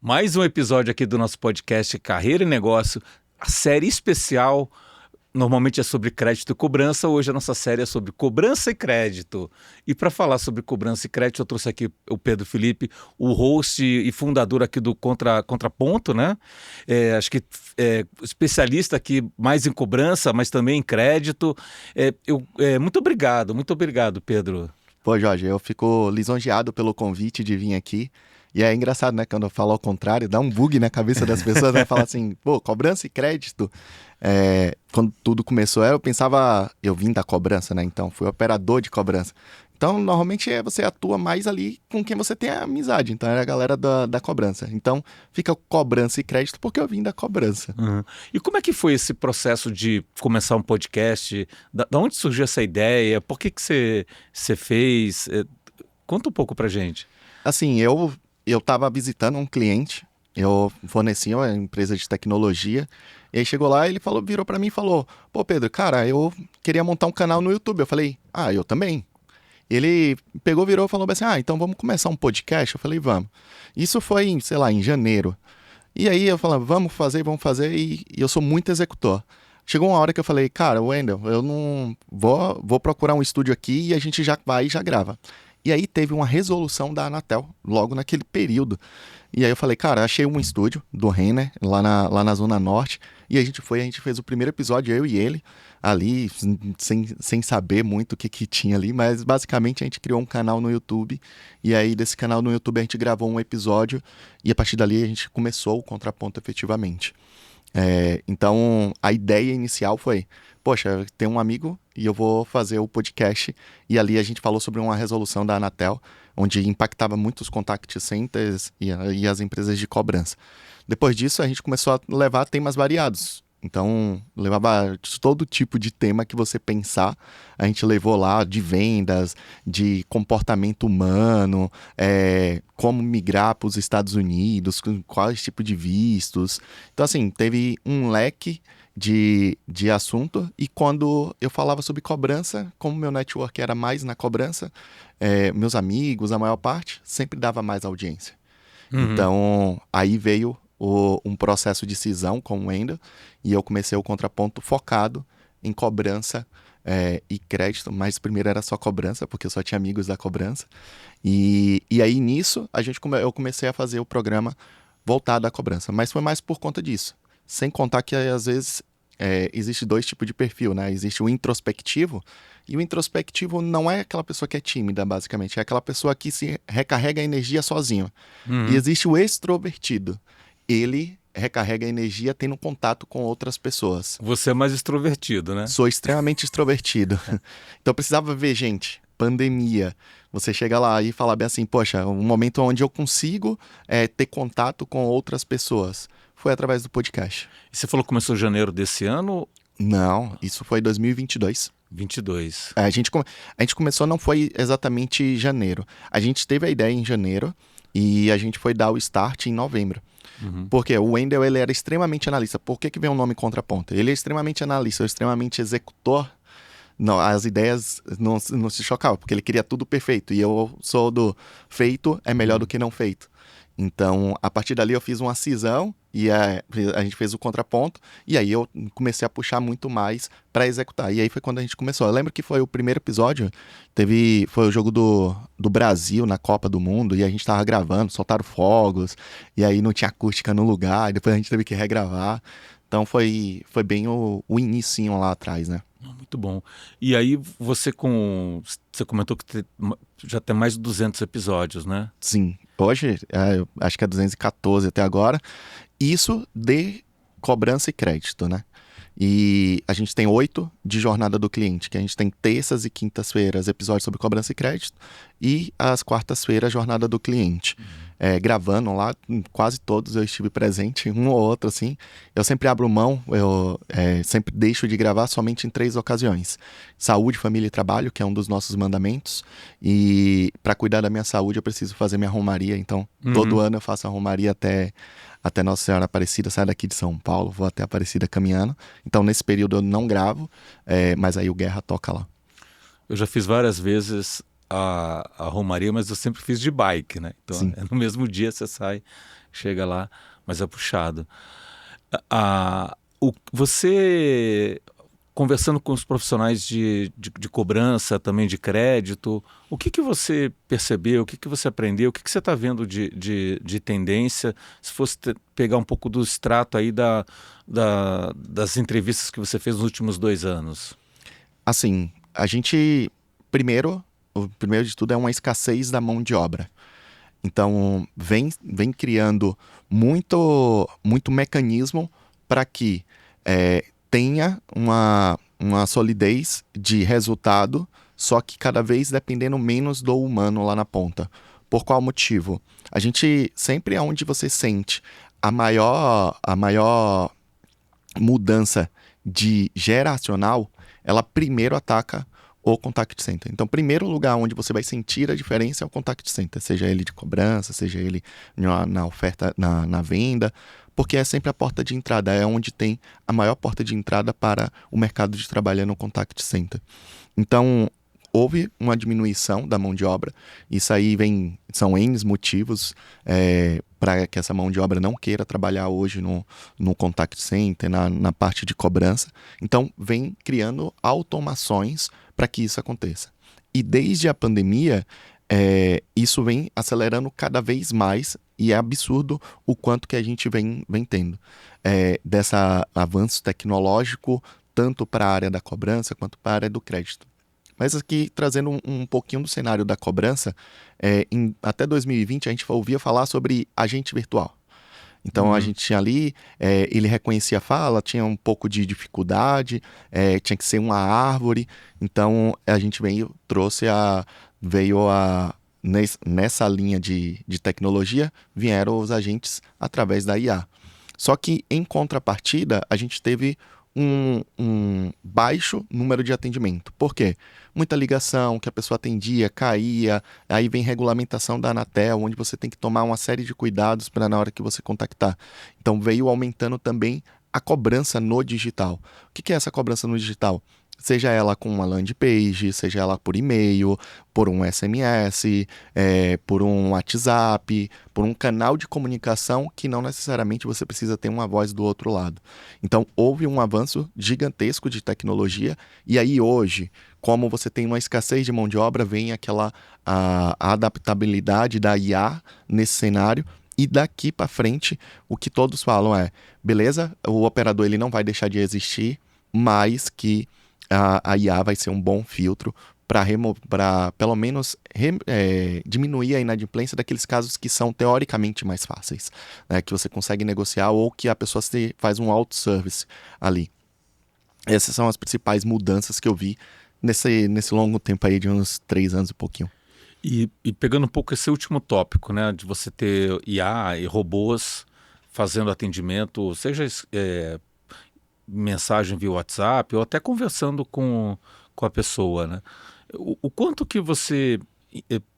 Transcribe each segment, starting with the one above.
Mais um episódio aqui do nosso podcast Carreira e Negócio, a série especial. Normalmente é sobre crédito e cobrança, hoje a nossa série é sobre cobrança e crédito. E para falar sobre cobrança e crédito, eu trouxe aqui o Pedro Felipe, o host e fundador aqui do Contraponto, né? Acho que especialista aqui mais em cobrança, mas também em crédito. Muito obrigado, Pedro. Pô, Jorge, eu fico lisonjeado pelo convite de vir aqui. E é engraçado, né? Quando eu falo ao contrário, dá um bug na cabeça das pessoas, né? Falar assim, pô, cobrança e crédito. Quando tudo começou, eu vim da cobrança, né? Então, fui operador de cobrança. Então, normalmente você atua mais ali com quem você tem amizade. Então, era a galera da cobrança. Então, fica cobrança e crédito porque eu vim da cobrança. Uhum. E como é que foi esse processo de começar um podcast? Da onde surgiu essa ideia? Por que você fez? Conta um pouco pra gente. Assim, eu estava visitando um cliente, eu fornecia uma empresa de tecnologia, e aí chegou lá, ele virou para mim e falou, pô Pedro, cara, eu queria montar um canal no YouTube. Eu falei, eu também. Ele pegou, virou e falou assim, então vamos começar um podcast? Eu falei, vamos. Isso foi, em janeiro. E aí eu falei, vamos fazer, e eu sou muito executor. Chegou uma hora que eu falei, cara, Wendel, eu não vou procurar um estúdio aqui e a gente já vai e já grava. E aí teve uma resolução da Anatel, logo naquele período. E aí eu falei, cara, achei um estúdio do Renner, lá na Zona Norte. E a gente fez o primeiro episódio, eu e ele, ali, sem saber muito o que tinha ali. Mas basicamente a gente criou um canal no YouTube. E aí desse canal no YouTube a gente gravou um episódio. E a partir dali a gente começou o Contraponto efetivamente. Então a ideia inicial foi, poxa, tem um amigo e eu vou fazer o podcast, e ali a gente falou sobre uma resolução da Anatel, onde impactava muito os contact centers e as empresas de cobrança. Depois disso a gente começou a levar temas variados, então levava todo tipo de tema que você pensar, a gente levou lá de vendas, de comportamento humano, como migrar para os Estados Unidos, quais tipos de vistos. Então assim, teve um leque de assunto, e quando eu falava sobre cobrança, como meu network era mais na cobrança, meus amigos, a maior parte, sempre dava mais audiência. Uhum. Então, aí veio um processo de cisão com o Wendel, e eu comecei o Contraponto focado em cobrança e crédito, mas primeiro era só cobrança, porque eu só tinha amigos da cobrança. E aí nisso, eu comecei a fazer o programa voltado à cobrança, mas foi mais por conta disso. Sem contar que, às vezes, existe dois tipos de perfil, né? Existe o introspectivo, e o introspectivo não é aquela pessoa que é tímida, basicamente. É aquela pessoa que se recarrega a energia sozinho. Uhum. E existe o extrovertido. Ele recarrega a energia tendo contato com outras pessoas. Você é mais extrovertido, né? Sou extremamente extrovertido. Então eu precisava ver, gente, pandemia. Você chega lá e fala bem assim, poxa, um momento onde eu consigo ter contato com outras pessoas. Foi através do podcast. E você falou que começou em janeiro desse ano? Não, isso foi 2022. 22. A gente começou, não foi exatamente janeiro. A gente teve a ideia em janeiro e a gente foi dar o start em novembro. Uhum. Porque o Wendel, ele era extremamente analista. Por que vem o nome Contraponto? Ele é extremamente analista, extremamente executor. Não, as ideias não se chocavam, porque ele queria tudo perfeito. E eu sou do feito é melhor do que não feito. Então, a partir dali eu fiz uma cisão e a gente fez o Contraponto, e aí eu comecei a puxar muito mais para executar. E aí foi quando a gente começou. Eu lembro que foi o primeiro episódio, foi o jogo do Brasil na Copa do Mundo, e a gente tava gravando, soltaram fogos, e aí não tinha acústica no lugar, e depois a gente teve que regravar. Então foi bem o inicinho lá atrás, né? Muito bom. E aí você comentou que já tem mais de 200 episódios, né? Sim. Hoje, eu acho que é 214 até agora. Isso de cobrança e crédito, né? E a gente tem 8 de jornada do cliente, que a gente tem terças e quintas-feiras episódios sobre cobrança e crédito, e às quartas-feiras jornada do cliente. Gravando lá, quase todos eu estive presente, um ou outro assim. Eu sempre abro mão, eu sempre deixo de gravar somente em 3 ocasiões. Saúde, família e trabalho, que é um dos nossos mandamentos. E para cuidar da minha saúde eu preciso fazer minha romaria, então todo ano eu faço a romaria até Nossa Senhora Aparecida, saio daqui de São Paulo, vou até Aparecida caminhando. Então, nesse período eu não gravo, mas aí o Guerra toca lá. Eu já fiz várias vezes a romaria, mas eu sempre fiz de bike, né? Então, Sim. no mesmo dia você sai chega lá, mas é puxado. Você, conversando com os profissionais de cobrança, também de crédito, o que você percebeu, o que você aprendeu, o que você está vendo de tendência, se fosse pegar um pouco do extrato aí das entrevistas que você fez nos últimos 2 anos? Assim, a gente, o primeiro de tudo é uma escassez da mão de obra. Então, vem criando muito mecanismo para que tenha uma solidez de resultado, só que cada vez dependendo menos do humano lá na ponta. Por qual motivo? A gente sempre é onde você sente a maior mudança de geracional, ela primeiro ataca o contact center. Então, primeiro lugar onde você vai sentir a diferença é o contact center, seja ele de cobrança, seja ele na oferta, na venda, porque é sempre a porta de entrada, é onde tem a maior porta de entrada para o mercado de trabalho no contact center. Então, houve uma diminuição da mão de obra, isso aí são N motivos para que essa mão de obra não queira trabalhar hoje no contact center, na parte de cobrança. Então, vem criando automações para que isso aconteça. E desde a pandemia, isso vem acelerando cada vez mais e é absurdo o quanto que a gente vem tendo desse avanço tecnológico, tanto para a área da cobrança quanto para a área do crédito. Mas aqui, trazendo um pouquinho do cenário da cobrança, até 2020 a gente ouvia falar sobre agente virtual. Então a gente tinha ali, ele reconhecia a fala, tinha um pouco de dificuldade, tinha que ser uma árvore. Então a gente nessa linha de tecnologia, vieram os agentes através da IA. Só que em contrapartida, a gente teve um baixo número de atendimento. Por quê? Muita ligação que a pessoa atendia, caía, aí vem regulamentação da Anatel, onde você tem que tomar uma série de cuidados para na hora que você contactar. Então veio aumentando também a cobrança no digital. O que é essa cobrança no digital? Seja ela com uma landing page, seja ela por e-mail, por um SMS, por um WhatsApp, por um canal de comunicação que não necessariamente você precisa ter uma voz do outro lado. Então, houve um avanço gigantesco de tecnologia e aí hoje, como você tem uma escassez de mão de obra, vem a adaptabilidade da IA nesse cenário. E daqui para frente, o que todos falam beleza, o operador ele não vai deixar de existir, mas que a IA vai ser um bom filtro para pelo menos diminuir a inadimplência daqueles casos que são teoricamente mais fáceis, né, que você consegue negociar ou que a pessoa faz um auto-service ali. Essas são as principais mudanças que eu vi nesse longo tempo aí de uns 3 anos e pouquinho. E pegando um pouco esse último tópico, né, de você ter IA e robôs fazendo atendimento, seja mensagem via WhatsApp ou até conversando com a pessoa, né? O quanto que você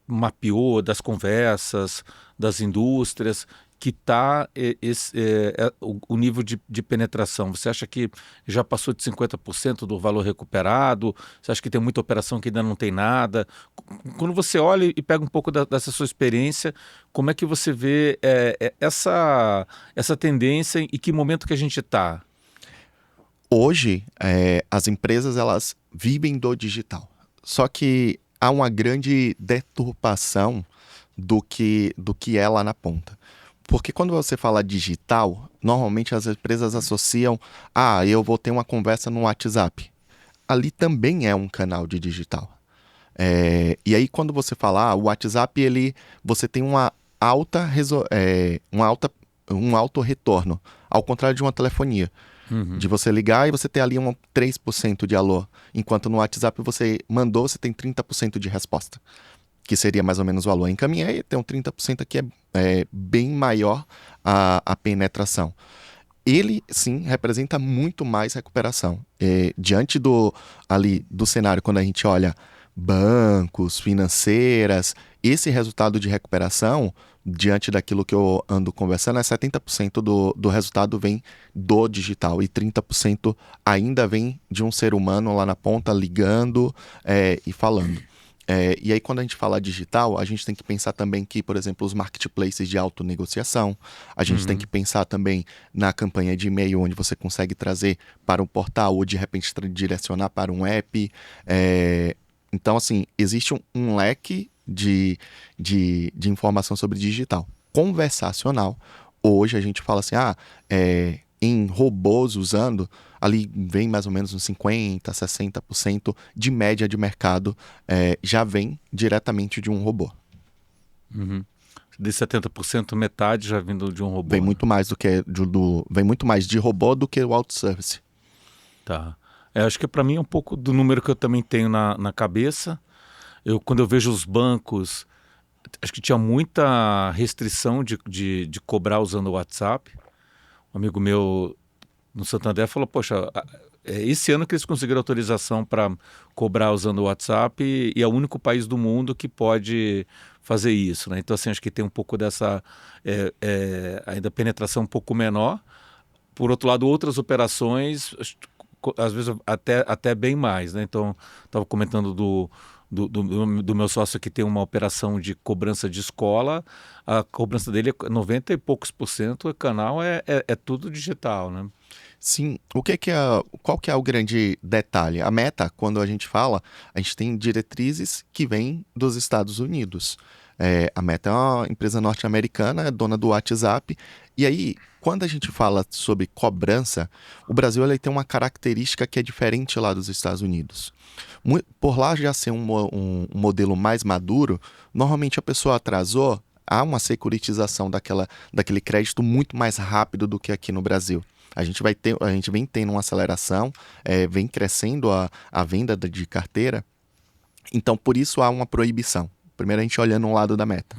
mapeou das conversas, das indústrias, que está o nível de penetração? Você acha que já passou de 50% do valor recuperado? Você acha que tem muita operação que ainda não tem nada? Quando você olha e pega um pouco dessa sua experiência, como é que você vê essa tendência e que momento que a gente está? Hoje, as empresas elas vivem do digital. Só que há uma grande deturpação do que é lá na ponta. Porque quando você fala digital, normalmente as empresas associam, eu vou ter uma conversa no WhatsApp. Ali também é um canal de digital. E aí quando você fala, o WhatsApp, você tem um alto retorno, ao contrário de uma telefonia. De você ligar e você ter ali 3% de alô, enquanto no WhatsApp você mandou, você tem 30% de resposta, que seria mais ou menos o alô. Encaminhei, tem 30% aqui, é bem maior a penetração. Ele, sim, representa muito mais recuperação. Diante do cenário, quando a gente olha bancos, financeiras, esse resultado de recuperação, diante daquilo que eu ando conversando, 70% do resultado vem do digital e 30% ainda vem de um ser humano lá na ponta ligando e falando. E aí, quando a gente fala digital, a gente tem que pensar também que, por exemplo, os marketplaces de autonegociação, a gente tem que pensar também na campanha de e-mail, onde você consegue trazer para um portal ou, de repente, direcionar para um app. Então, assim, existe um leque de informação sobre digital. Conversacional, hoje a gente fala assim, em robôs usando, ali vem mais ou menos uns 50%, 60% de média de mercado, já vem diretamente de um robô. De 70%, metade já vindo de um robô. Vem muito mais vem muito mais de robô do que o outsourcing. Tá. Acho que para mim é um pouco do número que eu também tenho na cabeça. Quando eu vejo os bancos, acho que tinha muita restrição de cobrar usando o WhatsApp. Um amigo meu no Santander falou, poxa, esse ano que eles conseguiram autorização para cobrar usando o WhatsApp e é o único país do mundo que pode fazer isso, né? Então, assim, acho que tem um pouco dessa ainda penetração um pouco menor. Por outro lado, outras operações, às vezes até bem mais, né? Então, estava comentando do meu sócio que tem uma operação de cobrança de escola, a cobrança dele é 90 e poucos %, o canal é tudo digital, né? Sim, qual que é o grande detalhe? A Meta, quando a gente fala, a gente tem diretrizes que vêm dos Estados Unidos. A Meta é uma empresa norte-americana, é dona do WhatsApp, e aí, quando a gente fala sobre cobrança, o Brasil ele tem uma característica que é diferente lá dos Estados Unidos. Por lá já ser um modelo mais maduro, normalmente a pessoa atrasou, há uma securitização daquele crédito muito mais rápido do que aqui no Brasil. A gente vem tendo uma aceleração, vem crescendo a venda de carteira, então por isso há uma proibição. Primeiro a gente olhando um lado da Meta.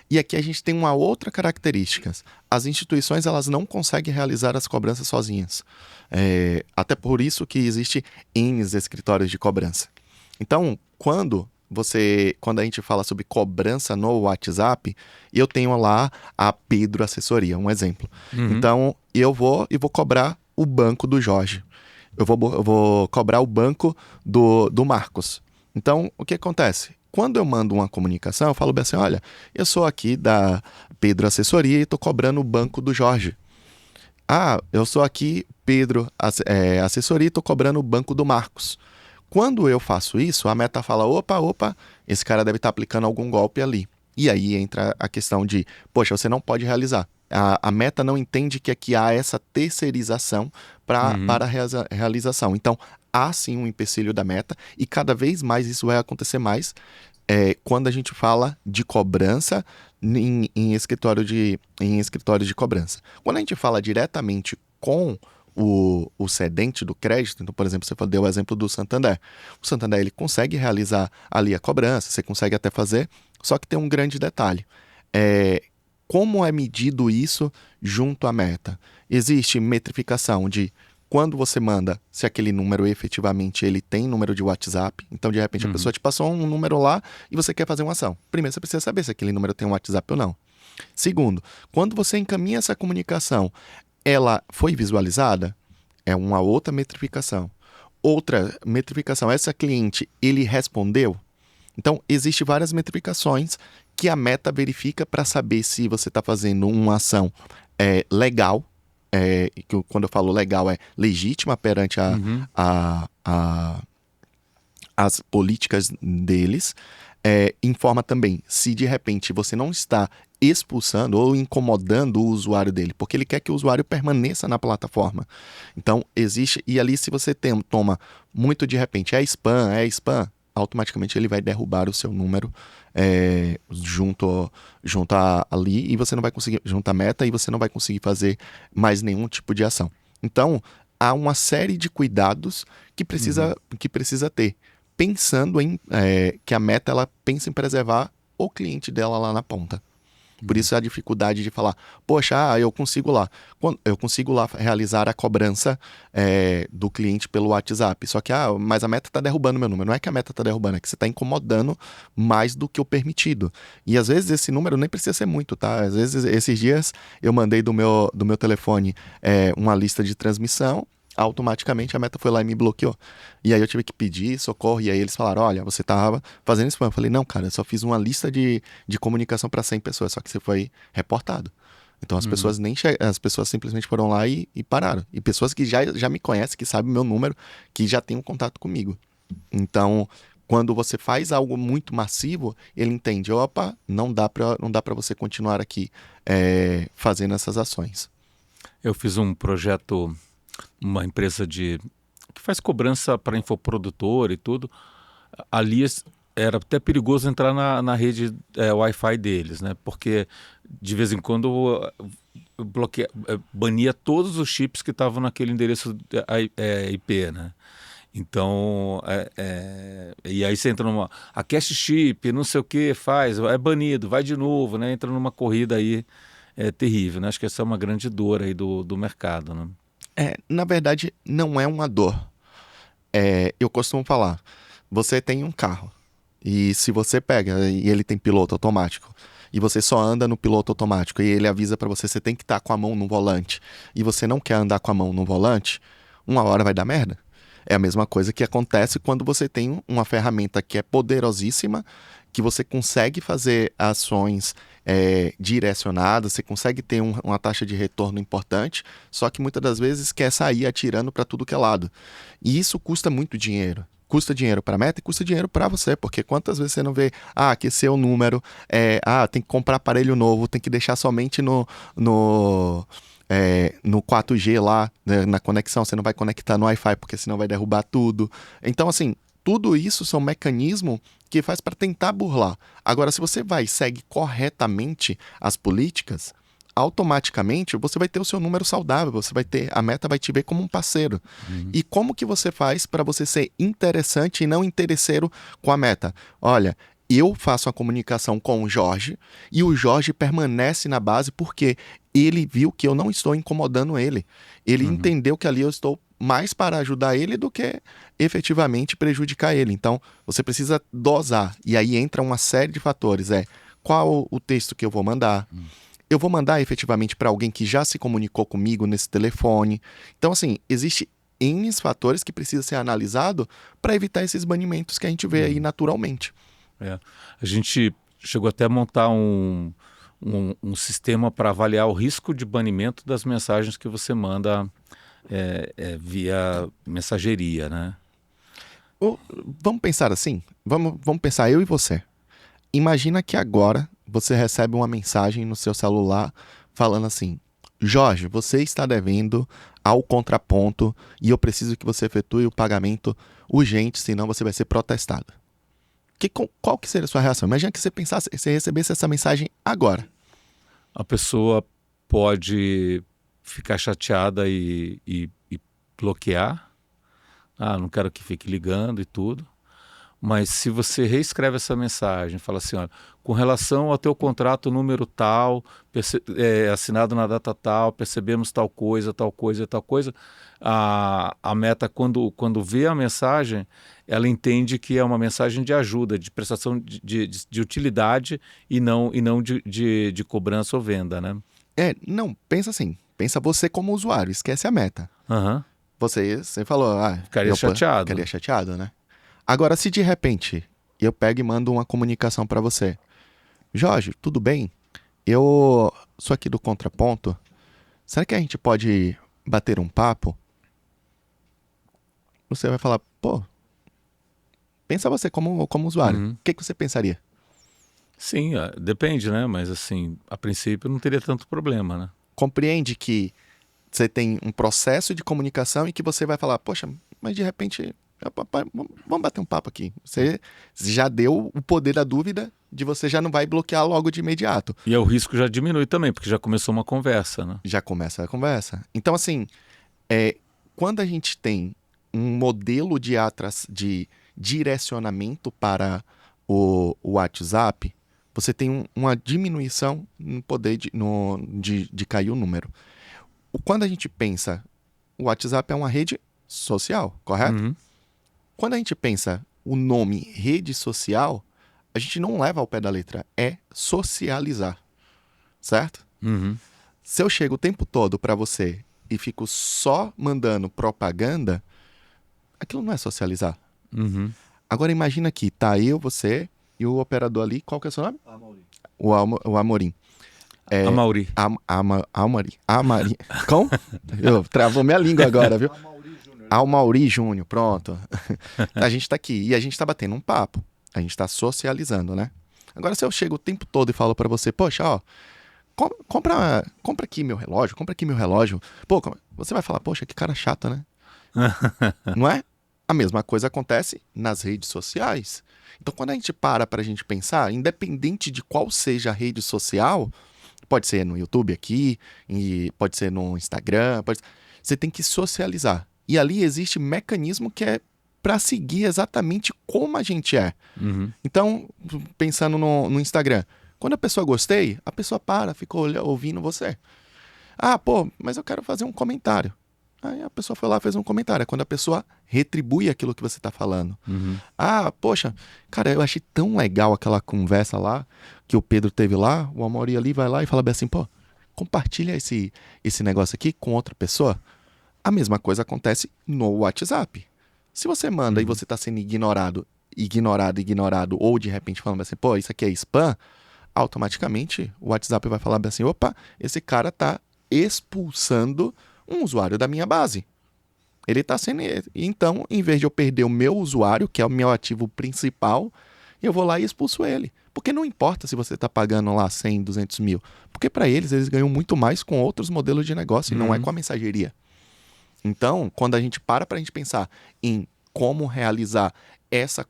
E aqui a gente tem uma outra característica. As instituições elas não conseguem realizar as cobranças sozinhas. Até por isso que existe N escritórios de cobrança. Então, quando a gente fala sobre cobrança no WhatsApp, eu tenho lá a Pedro Assessoria, um exemplo. Então, eu vou cobrar o banco do Jorge. Eu vou cobrar o banco do Marcos. Então, o que acontece? Quando eu mando uma comunicação, eu falo bem assim, olha, eu sou aqui da Pedro Assessoria e estou cobrando o banco do Jorge. Eu sou aqui Pedro Assessoria e estou cobrando o banco do Marcos. Quando eu faço isso, a Meta fala, opa, esse cara deve estar aplicando algum golpe ali. E aí entra a questão de, poxa, você não pode realizar. A Meta não entende que aqui há essa terceirização para a realização. Então, há sim um empecilho da Meta e cada vez mais isso vai acontecer mais quando a gente fala de cobrança em escritórios de cobrança. Quando a gente fala diretamente com o cedente do crédito, então, por exemplo, você deu o exemplo do Santander. O Santander ele consegue realizar ali a cobrança, você consegue até fazer, só que tem um grande detalhe. Como é medido isso junto à Meta? Existe metrificação de quando você manda, se aquele número efetivamente ele tem número de WhatsApp. Então, de repente, a pessoa te passou um número lá e você quer fazer uma ação. Primeiro, você precisa saber se aquele número tem um WhatsApp ou não. Segundo, quando você encaminha essa comunicação, ela foi visualizada? É uma outra metrificação. Outra metrificação, essa cliente, ele respondeu? Então, existem várias metrificações que a Meta verifica para saber se você está fazendo uma ação legal, que quando eu falo legal é legítima perante as políticas deles. Informa também se de repente você não está expulsando ou incomodando o usuário dele, porque ele quer que o usuário permaneça na plataforma. Então, existe, e ali se você toma muito de repente, spam, automaticamente ele vai derrubar o seu número junto ali e você não vai conseguir, junto à Meta, e você não vai conseguir fazer mais nenhum tipo de ação. Então, há uma série de cuidados que precisa ter, pensando em que a Meta ela pensa em preservar o cliente dela lá na ponta. Por isso a dificuldade de falar, poxa, eu consigo lá realizar a cobrança do cliente pelo WhatsApp. Só que, mas a Meta está derrubando meu número. Não é que a Meta está derrubando, é que você está incomodando mais do que o permitido. E às vezes esse número nem precisa ser muito, tá? Às vezes esses dias eu mandei do meu telefone uma lista de transmissão. automaticamente a Meta foi lá e me bloqueou. E aí eu tive que pedir socorro, e aí eles falaram, olha, você tava fazendo spam. Eu falei, não, cara, eu só fiz uma lista de comunicação para 100 pessoas, só que você foi reportado. Então as Uhum. pessoas as pessoas simplesmente foram lá e pararam. E pessoas que já me conhecem, que sabem o meu número, que já têm um contato comigo. Então, quando você faz algo muito massivo, ele entende, opa, não dá para você continuar aqui fazendo essas ações. Eu fiz um projeto, uma empresa que faz cobrança para infoprodutor e tudo. Ali era até perigoso entrar na rede Wi-Fi deles, né? Porque de vez em quando bania todos os chips que estavam naquele endereço IP, né? Então, e aí você entra a cache chip, não sei o que, faz, é banido, vai de novo, né? Entra numa corrida aí terrível, né? Acho que essa é uma grande dor aí do mercado, né? Na verdade, não é uma dor. Eu costumo falar, você tem um carro, e se você pega e ele tem piloto automático, e você só anda no piloto automático, e ele avisa para você, você tem que estar com a mão no volante, e você não quer andar com a mão no volante, uma hora vai dar merda. É a mesma coisa que acontece quando você tem uma ferramenta que é poderosíssima, que você consegue fazer ações direcionadas, você consegue ter uma taxa de retorno importante, só que muitas das vezes quer sair atirando para tudo que é lado. E isso custa muito dinheiro. Custa dinheiro para a Meta e custa dinheiro para você, porque quantas vezes você não vê, aquecer o número, tem que comprar aparelho novo, tem que deixar somente no 4G lá, né, na conexão, você não vai conectar no Wi-Fi, porque senão vai derrubar tudo. Então, assim, tudo isso são mecanismos que faz para tentar burlar. Agora, se você vai e segue corretamente as políticas, automaticamente você vai ter o seu número saudável, a Meta vai te ver como um parceiro. Uhum. E como que você faz para você ser interessante e não interesseiro com a Meta? Olha, eu faço a comunicação com o Jorge e o Jorge permanece na base porque ele viu que eu não estou incomodando ele. Ele Uhum. entendeu que ali eu estou mais para ajudar ele do que efetivamente prejudicar ele. Então, você precisa dosar. E aí entra uma série de fatores. Qual o texto que eu vou mandar? Eu vou mandar efetivamente para alguém que já se comunicou comigo nesse telefone. Então, assim, existe N fatores que precisa ser analisado para evitar esses banimentos que a gente vê aí Uhum. naturalmente. A gente chegou até a montar um sistema para avaliar o risco de banimento das mensagens que você manda via mensageria, né? Vamos pensar assim? Vamos pensar eu e você. Imagina que agora você recebe uma mensagem no seu celular falando assim: Jorge, você está devendo ao contraponto e eu preciso que você efetue o pagamento urgente, senão você vai ser protestado. Qual que seria a sua reação? Imagina que você recebesse essa mensagem agora. A pessoa pode ficar chateada e bloquear. Não quero que fique ligando e tudo. Mas se você reescreve essa mensagem, fala assim, olha, com relação ao teu contrato número tal, assinado na data tal, percebemos tal coisa, tal coisa, tal coisa, a Meta, quando vê a mensagem, ela entende que é uma mensagem de ajuda, de prestação de utilidade e não de cobrança ou venda, né? Não, pensa assim. Pensa você como usuário, esquece a Meta. Aham. Você falou, Ficaria ficaria chateado. chateado, né? Agora, se de repente eu pego e mando uma comunicação para você, Jorge, tudo bem? Eu sou aqui do Contraponto. Será que a gente pode bater um papo? Você vai falar, pô, pensa você como usuário. O Uhum. que você pensaria? Sim, depende, né? Mas assim, a princípio não teria tanto problema, né? Compreende que você tem um processo de comunicação e que você vai falar, poxa, mas de repente, vamos bater um papo aqui. Você já deu o poder da dúvida de você já não vai bloquear logo de imediato. E aí o risco já diminui também, porque já começou uma conversa, né? Já começa a conversa. Então, assim, quando a gente tem um modelo de direcionamento para o WhatsApp, você tem uma diminuição no poder de cair o número. Quando a gente pensa, o WhatsApp é uma rede social, correto? Uhum. Quando a gente pensa o nome rede social, a gente não leva ao pé da letra, é socializar, certo? Uhum. Se eu chego o tempo todo para você e fico só mandando propaganda, aquilo não é socializar. Uhum. Agora imagina que tá eu, você e o operador ali, qual que é o seu nome? O Amorim. A Mauri. Amari. Como? Eu travou minha língua agora, viu? Almauri Júnior, pronto. A gente tá aqui e a gente tá batendo um papo. A gente tá socializando, né? Agora se eu chego o tempo todo e falo pra você, poxa, ó, compra aqui meu relógio, compra aqui meu relógio. Pô, você vai falar, poxa, que cara chato, né? Não é? A mesma coisa acontece nas redes sociais. Então, quando a gente para pra gente pensar, independente de qual seja a rede social, pode ser no YouTube aqui, e pode ser no Instagram, você tem que socializar. E ali existe mecanismo que é para seguir exatamente como a gente é. Uhum. Então, pensando no Instagram, quando a pessoa gostei, a pessoa fica ouvindo você. Ah, pô, mas eu quero fazer um comentário. Aí a pessoa foi lá e fez um comentário. É quando a pessoa retribui aquilo que você está falando. Uhum. Ah, poxa, cara, eu achei tão legal aquela conversa lá, que o Pedro teve lá, o Amaury ali vai lá e fala bem assim, pô, compartilha esse negócio aqui com outra pessoa. A mesma coisa acontece no WhatsApp. Se você manda e você está sendo ignorado, ou de repente falando assim, pô, isso aqui é spam, automaticamente o WhatsApp vai falar bem assim, opa, esse cara tá expulsando um usuário da minha base. Ele está sendo... Então, em vez de eu perder o meu usuário, que é o meu ativo principal, eu vou lá e expulso ele. Porque não importa se você está pagando lá 100, 200 mil. Porque para eles ganham muito mais com outros modelos de negócio e não é com a mensageria. Então, quando a gente para a gente pensar em como realizar essa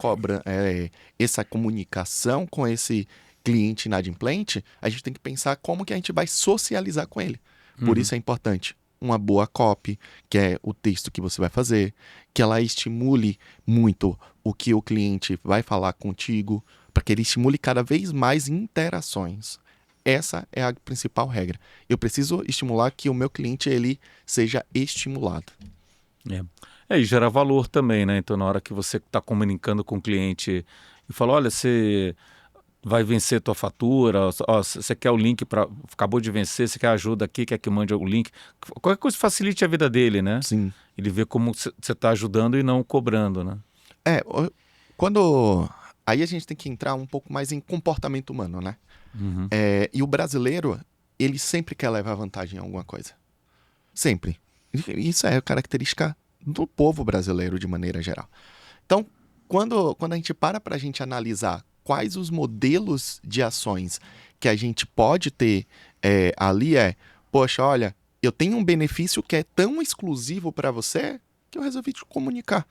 comunicação com esse cliente inadimplente, a gente tem que pensar como que a gente vai socializar com ele. Por isso é importante uma boa copy, que é o texto que você vai fazer, que ela estimule muito o que o cliente vai falar contigo, para que ele estimule cada vez mais interações. Essa é a principal regra. Eu preciso estimular que o meu cliente ele seja estimulado. E gerar valor também, né? Então, na hora que você está comunicando com o cliente e fala, olha, você vai vencer tua fatura, ó, você quer o link para... Acabou de vencer, você quer ajuda aqui, quer que mande o link. Qualquer coisa facilite a vida dele, né? Sim. Ele vê como você está ajudando e não cobrando, né? Quando... Aí a gente tem que entrar um pouco mais em comportamento humano, né? Uhum. E o brasileiro, ele sempre quer levar vantagem em alguma coisa. Sempre. Isso é a característica do povo brasileiro de maneira geral. Então, quando a gente para a gente analisar quais os modelos de ações que a gente pode ter ali poxa, olha, eu tenho um benefício que é tão exclusivo para você que eu resolvi te comunicar.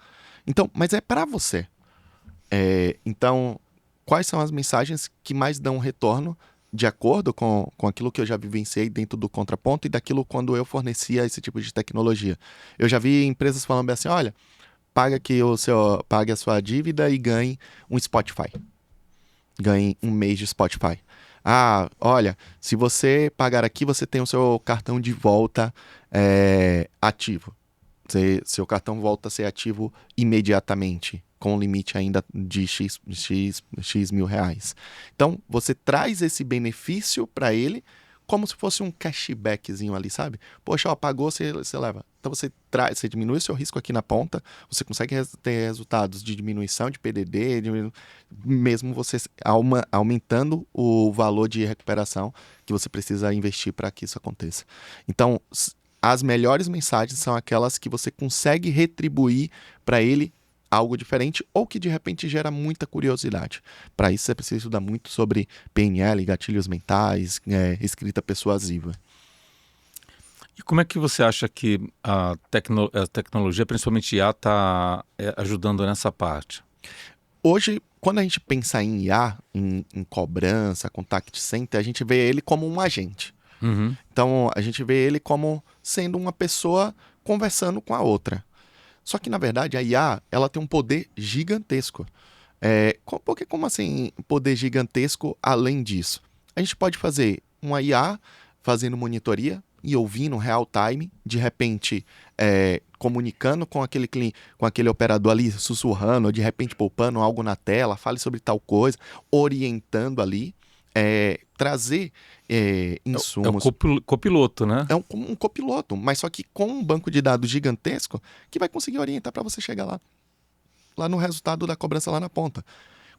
Então, mas é para você. Então, quais são as mensagens que mais dão retorno de acordo com aquilo que eu já vivenciei dentro do contraponto e daquilo quando eu fornecia esse tipo de tecnologia? Eu já vi empresas falando assim, olha, pague a sua dívida e ganhe um Spotify. Ganhe um mês de Spotify. Ah, olha, se você pagar aqui, você tem o seu cartão de volta ativo. Seu cartão volta a ser ativo imediatamente, com limite ainda de X mil reais. Então, você traz esse benefício para ele como se fosse um cashbackzinho ali, sabe? Poxa, ó, pagou, você leva. Então, você diminui o seu risco aqui na ponta, você consegue ter resultados de diminuição de PDD, mesmo você aumentando o valor de recuperação que você precisa investir para que isso aconteça. Então, as melhores mensagens são aquelas que você consegue retribuir para ele algo diferente ou que de repente gera muita curiosidade. Para isso você precisa estudar muito sobre PNL, gatilhos mentais, escrita persuasiva. E como é que você acha que a tecnologia, principalmente IA, está ajudando nessa parte? Hoje, quando a gente pensa em IA, em cobrança, contact center, a gente vê ele como um agente. Uhum. Então, a gente vê ele como sendo uma pessoa conversando com a outra. Só que, na verdade, a IA ela tem um poder gigantesco. Porque como assim poder gigantesco além disso? A gente pode fazer uma IA fazendo monitoria e ouvindo real time, de repente comunicando com aquele cliente, com aquele operador ali, sussurrando, ou de repente poupando algo na tela, fale sobre tal coisa, orientando ali. trazer É o insumos. copiloto, né? É um copiloto, mas só que com um banco de dados gigantesco que vai conseguir orientar para você chegar lá no resultado da cobrança lá na ponta.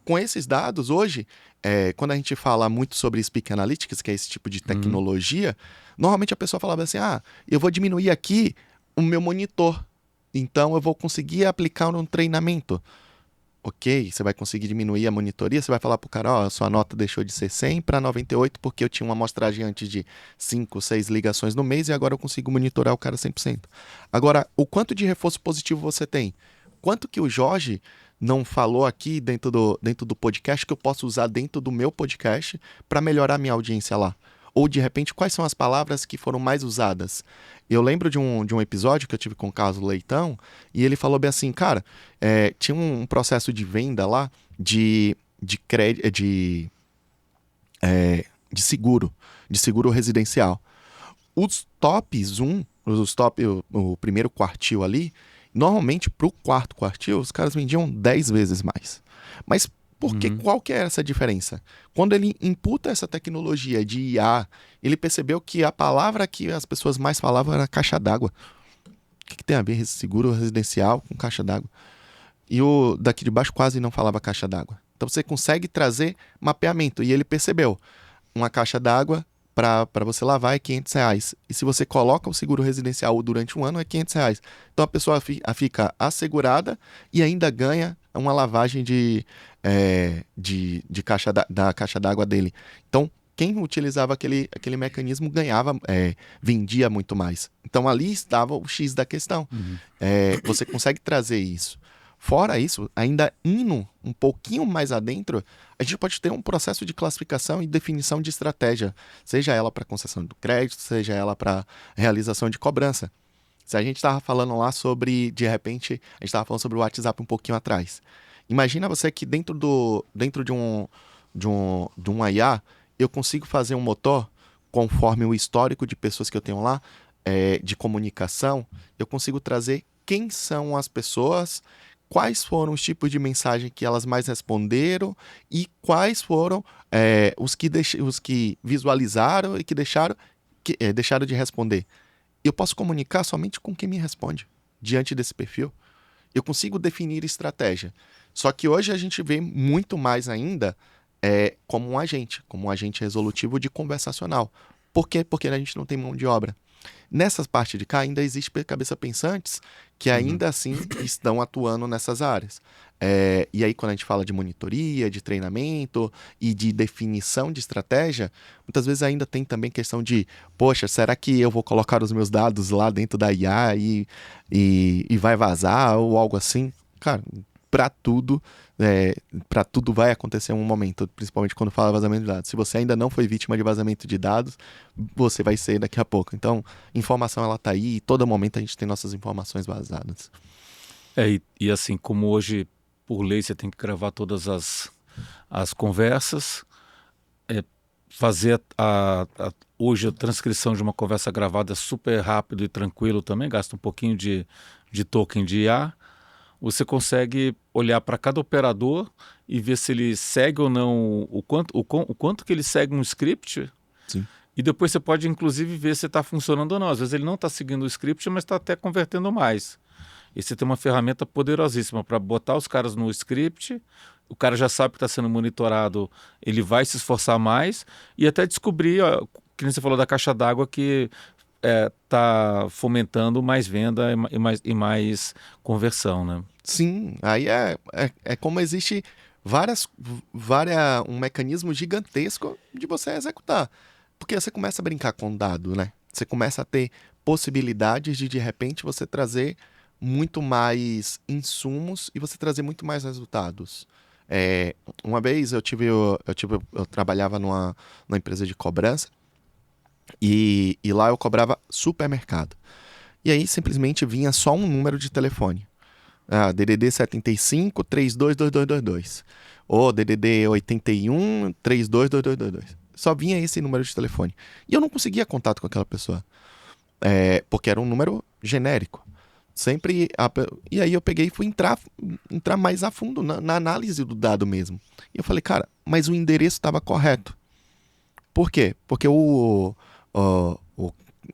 Com esses dados, hoje, quando a gente fala muito sobre Speak Analytics, que é esse tipo de tecnologia, normalmente a pessoa falava assim, eu vou diminuir aqui o meu monitor, então eu vou conseguir aplicar um treinamento. Ok, você vai conseguir diminuir a monitoria, você vai falar pro cara, ó, sua nota deixou de ser 100 para 98 porque eu tinha uma amostragem antes de 5, 6 ligações no mês e agora eu consigo monitorar o cara 100%. Agora, o quanto de reforço positivo você tem? Quanto que o Jorge não falou aqui dentro do podcast que eu posso usar dentro do meu podcast para melhorar minha audiência lá? Ou, de repente, quais são as palavras que foram mais usadas? Eu lembro de um episódio que eu tive com o Carlos Leitão e ele falou bem assim, cara, tinha um processo de venda lá de seguro residencial. Os tops o primeiro quartil ali, normalmente pro quarto quartil, os caras vendiam 10 vezes mais. Mas qual que é essa diferença? Quando ele imputa essa tecnologia de IA, ele percebeu que a palavra que as pessoas mais falavam era caixa d'água. O que tem a ver seguro residencial com caixa d'água? E o daqui de baixo quase não falava caixa d'água. Então você consegue trazer mapeamento. E ele percebeu, uma caixa d'água para você lavar é R$ 500. E se você coloca o seguro residencial durante um ano, é R$ 500. Então a pessoa fica assegurada e ainda ganha uma lavagem de da caixa d'água dele. Então, quem utilizava aquele mecanismo ganhava, vendia muito mais. Então ali estava o X da questão. Você consegue trazer isso. Fora isso, ainda indo um pouquinho mais adentro, a gente pode ter um processo de classificação e definição de estratégia, seja ela para concessão do crédito, seja ela para realização de cobrança. Se a gente estava falando lá sobre, de repente, a gente estava falando sobre o WhatsApp um pouquinho atrás. Imagina você que dentro de um IA, eu consigo fazer um motor conforme o histórico de pessoas que eu tenho lá, de comunicação, eu consigo trazer quem são as pessoas, quais foram os tipos de mensagem que elas mais responderam e quais foram os que visualizaram e que deixaram de responder. Eu posso comunicar somente com quem me responde diante desse perfil. Eu consigo definir estratégia. Só que hoje a gente vê muito mais ainda como um agente resolutivo de conversacional. Por quê? Porque a gente não tem mão de obra. Nessa parte de cá ainda existe cabeça pensantes que ainda assim estão atuando nessas áreas. E aí quando a gente fala de monitoria, de treinamento e de definição de estratégia, muitas vezes ainda tem também questão de, poxa, será que eu vou colocar os meus dados lá dentro da IA e vai vazar ou algo assim? Cara, para tudo vai acontecer um momento, principalmente quando fala vazamento de dados. Se você ainda não foi vítima de vazamento de dados, você vai ser daqui a pouco. Então, informação ela tá aí e todo momento a gente tem nossas informações vazadas. E assim, como hoje, por lei, você tem que gravar todas as conversas, fazer hoje a transcrição de uma conversa gravada é super rápido e tranquilo também, gasta um pouquinho de token de IA. Você consegue olhar para cada operador e ver se ele segue ou não, o quanto que ele segue um script. Sim. E depois você pode, inclusive, ver se está funcionando ou não. Às vezes ele não está seguindo o script, mas está até convertendo mais. E você tem uma ferramenta poderosíssima para botar os caras no script, o cara já sabe que está sendo monitorado, ele vai se esforçar mais e até descobrir, que nem você falou da caixa d'água, que está fomentando mais venda e mais conversão, né? Sim, aí é como existe um mecanismo gigantesco de você executar. Porque você começa a brincar com dado, né? Você começa a ter possibilidades de repente, você trazer muito mais insumos e você trazer muito mais resultados. Uma vez eu trabalhava numa empresa de cobrança e lá eu cobrava supermercado. E aí simplesmente vinha só um número de telefone. DDD 75 322222. Ou DDD 81 322222. Só vinha esse número de telefone. E eu não conseguia contato com aquela pessoa. Porque era um número genérico. E aí eu peguei e fui entrar mais a fundo na análise do dado mesmo. E eu falei, cara, mas o endereço estava correto. Por quê? Porque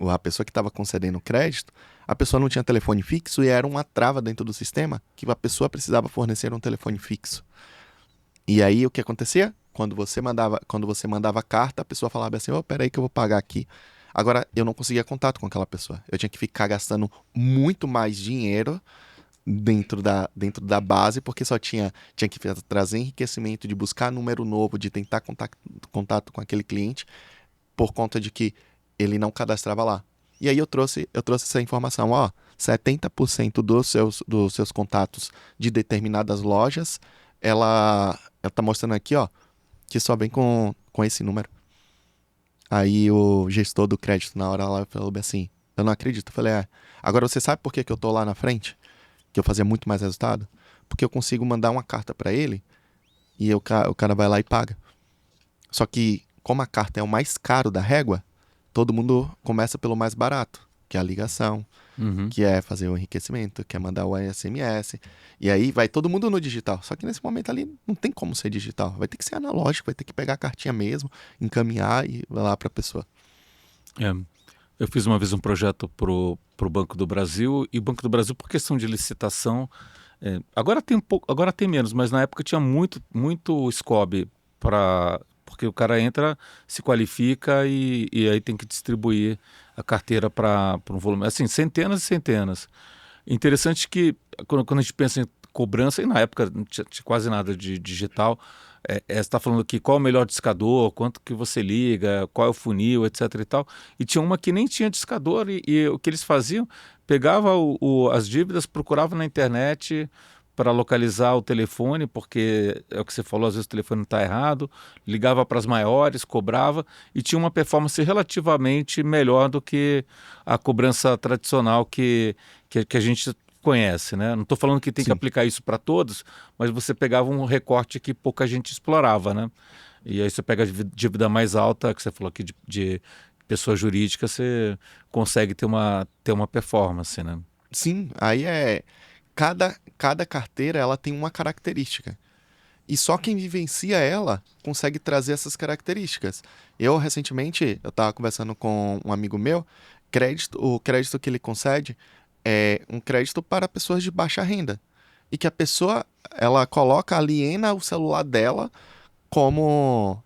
a pessoa que estava concedendo o crédito, a pessoa não tinha telefone fixo e era uma trava dentro do sistema que a pessoa precisava fornecer um telefone fixo. E aí o que acontecia? Quando você mandava a carta, a pessoa falava assim, peraí que eu vou pagar aqui. Agora, eu não conseguia contato com aquela pessoa. Eu tinha que ficar gastando muito mais dinheiro dentro da base, porque tinha que trazer enriquecimento, de buscar número novo, de tentar contato com aquele cliente, por conta de que ele não cadastrava lá. E aí eu trouxe essa informação, 70% dos seus contatos de determinadas lojas, ela tá mostrando aqui, que só vem com esse número. Aí o gestor do crédito na hora lá falou assim, eu não acredito. Eu falei, agora você sabe por que eu tô lá na frente? Que eu fazia muito mais resultado? Porque eu consigo mandar uma carta para ele e o cara vai lá e paga. Só que, como a carta é o mais caro da régua, todo mundo começa pelo mais barato, que é a ligação, que é fazer o enriquecimento, que é mandar o SMS. E aí vai todo mundo no digital. Só que nesse momento ali não tem como ser digital. Vai ter que ser analógico, vai ter que pegar a cartinha mesmo, encaminhar e vai lá para a pessoa. Eu fiz uma vez um projeto pro Banco do Brasil, e o Banco do Brasil, por questão de licitação, agora tem agora tem menos, mas na época tinha muito SCOB, porque o cara entra, se qualifica e aí tem que distribuir a carteira para um volume, assim, centenas e centenas. Interessante que quando a gente pensa em cobrança, e na época não tinha quase nada de digital, você está falando aqui qual é o melhor discador, quanto que você liga, qual é o funil, etc e tal. E tinha uma que nem tinha discador e o que eles faziam, pegava as dívidas, procurava na internet para localizar o telefone, porque é o que você falou, às vezes o telefone está errado, ligava para as maiores, cobrava e tinha uma performance relativamente melhor do que a cobrança tradicional que a gente conhece, né? Não estou falando que tem que aplicar isso para todos, mas você pegava um recorte que pouca gente explorava, né? E aí você pega a dívida mais alta, que você falou aqui de pessoa jurídica, você consegue ter uma performance, né? Sim, aí cada carteira ela tem uma característica. E só quem vivencia ela consegue trazer essas características. Recentemente, eu estava conversando com um amigo meu, o crédito que ele concede é um crédito para pessoas de baixa renda. E que a pessoa, ela aliena o celular dela como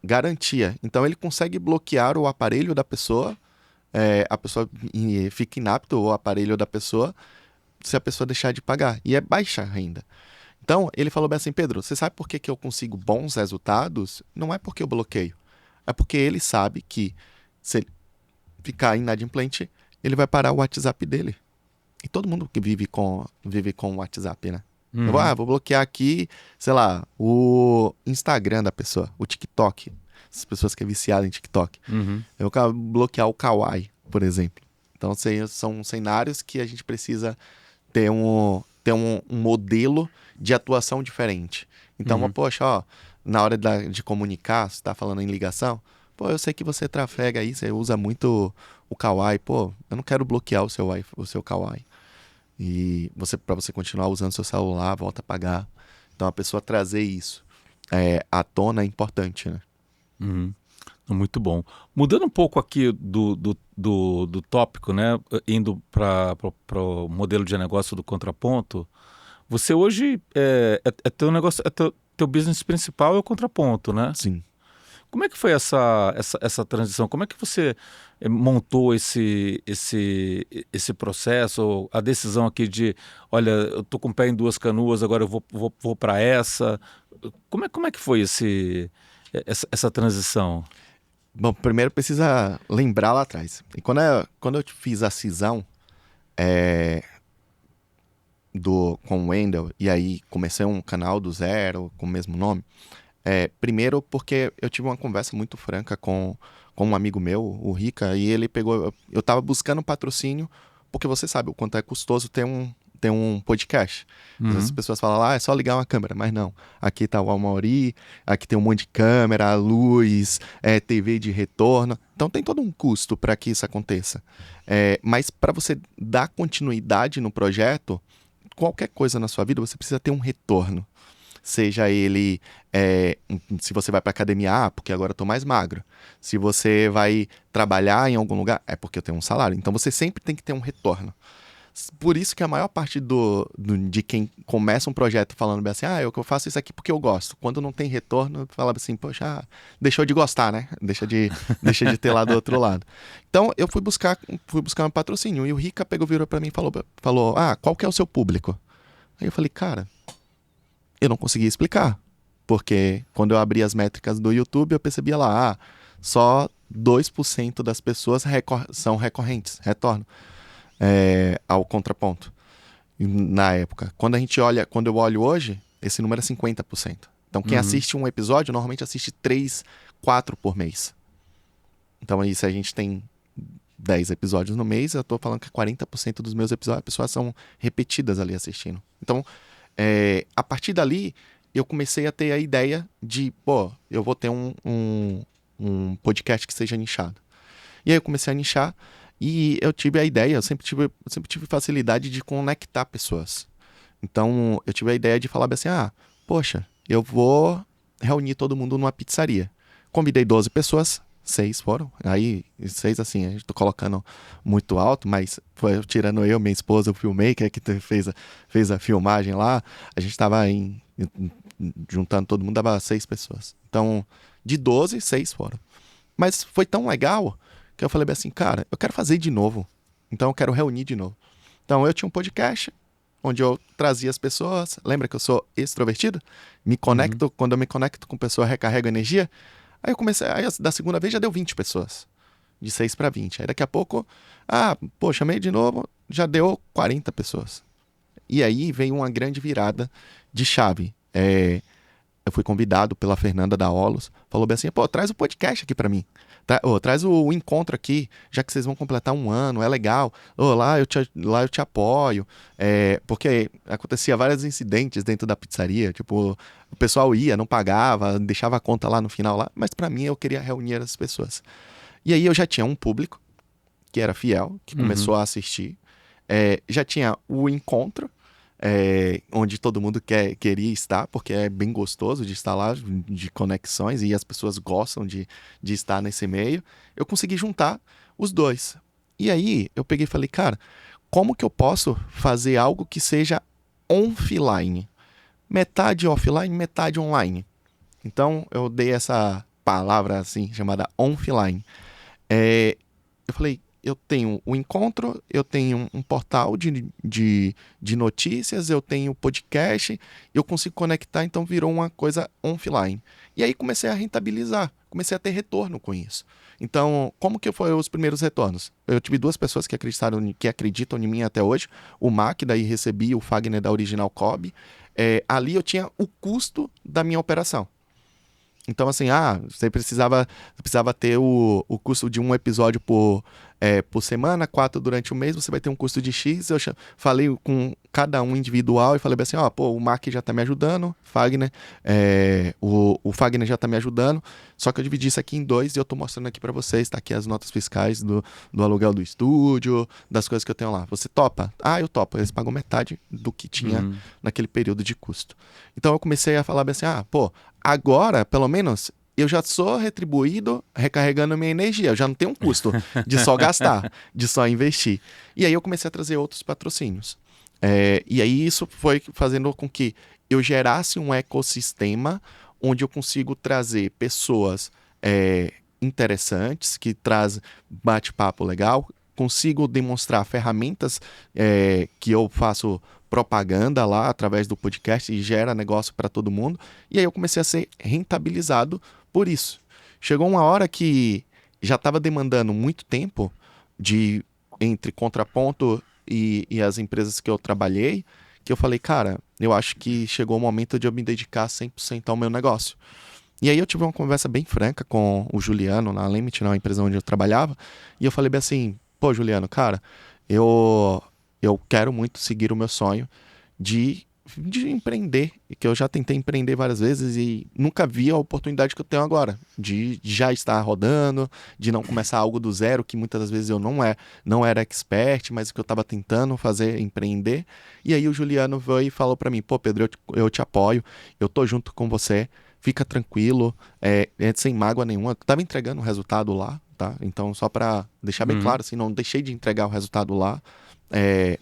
garantia. Então ele consegue bloquear o aparelho da pessoa, a pessoa fica inapto o aparelho da pessoa se a pessoa deixar de pagar. E é baixa renda. Então, ele falou bem assim, Pedro, você sabe por que eu consigo bons resultados? Não é porque eu bloqueio. É porque ele sabe que se ele ficar inadimplente, ele vai parar o WhatsApp dele. E todo mundo que vive com o WhatsApp, né? Eu vou bloquear aqui, sei lá, o Instagram da pessoa, o TikTok. As pessoas que é viciada em TikTok. Eu vou bloquear o Kawaii, por exemplo. Então, são cenários que a gente precisa ter um modelo de atuação diferente. Então, poxa, na hora de comunicar, você está falando em ligação, eu sei que você trafega aí, você usa muito o Kawaii, eu não quero bloquear o seu Kawaii. E para você continuar usando seu celular, volta a pagar. Então, a pessoa trazer isso à tona é importante, né? Muito bom. Mudando um pouco aqui do tópico, né? Indo para o modelo de negócio do contraponto, você hoje teu negócio, teu business principal é o contraponto, né? Sim. Como é que foi essa transição? Como é que você montou esse processo, a decisão aqui de, olha, eu tô com o pé em duas canoas, agora eu vou para essa. Como é que foi essa transição? Bom, primeiro precisa lembrar lá atrás. E quando eu fiz a cisão com o Wendel, e aí comecei um canal do zero, com o mesmo nome, primeiro porque eu tive uma conversa muito franca com um amigo meu, o Rica, e ele pegou... Eu tava buscando patrocínio, porque você sabe o quanto é custoso ter um podcast. As pessoas falam, é só ligar uma câmera, mas não. Aqui tá o Amaury, aqui tem um monte de câmera, luz, TV de retorno. Então tem todo um custo para que isso aconteça. Mas para você dar continuidade no projeto, qualquer coisa na sua vida, você precisa ter um retorno. seja ele se você vai para academia, porque agora eu tô mais magro. Se você vai trabalhar em algum lugar, é porque eu tenho um salário. Então você sempre tem que ter um retorno. Por isso que a maior parte de quem começa um projeto falando bem assim, eu faço isso aqui porque eu gosto. Quando não tem retorno, fala assim, poxa, deixou de gostar, né? Deixa de ter lá do outro lado. Então, eu fui buscar um patrocínio. E o Rica virou pra mim e falou, qual que é o seu público? Aí eu falei, cara, eu não conseguia explicar. Porque quando eu abri as métricas do YouTube, eu percebia lá, só 2% das pessoas são recorrentes, retorno. Ao contraponto na época. Quando eu olho hoje, esse número é 50%. Então, quem assiste um episódio, normalmente assiste 3, 4 por mês. Então, aí, se a gente tem 10 episódios no mês, eu tô falando que 40% dos meus episódios, as pessoas são repetidas ali assistindo. Então, a partir dali, eu comecei a ter a ideia de, eu vou ter um podcast que seja nichado. E aí, eu comecei a nichar. E eu tive a ideia, eu sempre tive facilidade de conectar pessoas. Então, eu tive a ideia de falar assim, poxa, eu vou reunir todo mundo numa pizzaria. Convidei 12 pessoas, 6 foram. Aí, 6 assim, a gente tá colocando muito alto, mas foi tirando eu, minha esposa, o filmmaker que fez a filmagem lá. A gente tava juntando todo mundo, dava 6 pessoas. Então, de 12, 6 foram. Mas foi tão legal que eu falei assim, cara, eu quero fazer de novo. Então eu quero reunir de novo. Então eu tinha um podcast onde eu trazia as pessoas. Lembra que eu sou extrovertido? Me conecto, quando eu me conecto com pessoa, recarrego energia. Aí eu comecei, da segunda vez já deu 20 pessoas. De 6 para 20. Aí daqui a pouco, chamei de novo, já deu 40 pessoas. E aí veio uma grande virada de chave. Eu fui convidado pela Fernanda da Olos, falou bem assim, traz o podcast aqui pra mim. Traz o encontro aqui, já que vocês vão completar 1 ano, é legal. Lá eu te apoio. Porque acontecia vários incidentes dentro da pizzaria, tipo, o pessoal ia, não pagava, deixava a conta lá no final lá, mas pra mim eu queria reunir as pessoas. E aí eu já tinha um público que era fiel, que começou a assistir. Já tinha o encontro, onde todo mundo queria estar, porque é bem gostoso de estar lá, de conexões, e as pessoas gostam de estar nesse meio. Eu consegui juntar os dois. E aí, eu peguei e falei, cara, como que eu posso fazer algo que seja offline? Metade offline, metade online. Então, eu dei essa palavra assim, chamada offline. Eu falei, eu tenho o encontro, eu tenho um portal de notícias, eu tenho podcast, eu consigo conectar, então virou uma coisa offline. E aí comecei a rentabilizar, comecei a ter retorno com isso. Então, como que foram os primeiros retornos? Eu tive 2 pessoas que acreditam em mim até hoje, o Mac, daí recebi o Fagner da Original Cobb. Ali eu tinha o custo da minha operação. Então, assim, você precisava ter o custo de um episódio por semana, 4 durante o mês, você vai ter um custo de X. Eu falei com cada um individual e falei assim, o Mark já tá me ajudando, Fagner, o Fagner já tá me ajudando, só que eu dividi isso aqui em 2 e eu tô mostrando aqui para vocês, tá aqui as notas fiscais do aluguel do estúdio, das coisas que eu tenho lá. Você topa? Eu topo. Eles pagam metade do que tinha naquele período de custo. Então eu comecei a falar assim, agora, pelo menos, eu já sou retribuído recarregando minha energia. Eu já não tenho um custo de só gastar, de só investir. E aí eu comecei a trazer outros patrocínios. E aí isso foi fazendo com que eu gerasse um ecossistema onde eu consigo trazer pessoas interessantes, que trazem bate-papo legal, consigo demonstrar ferramentas que eu faço propaganda lá através do podcast e gera negócio para todo mundo. E aí eu comecei a ser rentabilizado por isso. Chegou uma hora que já estava demandando muito tempo entre Contraponto e as empresas que eu trabalhei, que eu falei, cara, eu acho que chegou o momento de eu me dedicar 100% ao meu negócio. E aí eu tive uma conversa bem franca com o Juliano, na Limit, na empresa onde eu trabalhava, e eu falei bem assim, Juliano, cara, eu quero muito seguir o meu sonho de de empreender, que eu já tentei empreender várias vezes e nunca vi a oportunidade que eu tenho agora, de já estar rodando, de não começar algo do zero, que muitas das vezes eu não era expert, mas que eu estava tentando fazer, empreender. E aí o Juliano veio e falou para mim, pô, Pedro, eu te apoio, eu tô junto com você, fica tranquilo, sem mágoa nenhuma. Eu tava entregando o resultado lá, tá? Então, só para deixar bem claro, assim, não deixei de entregar o resultado lá,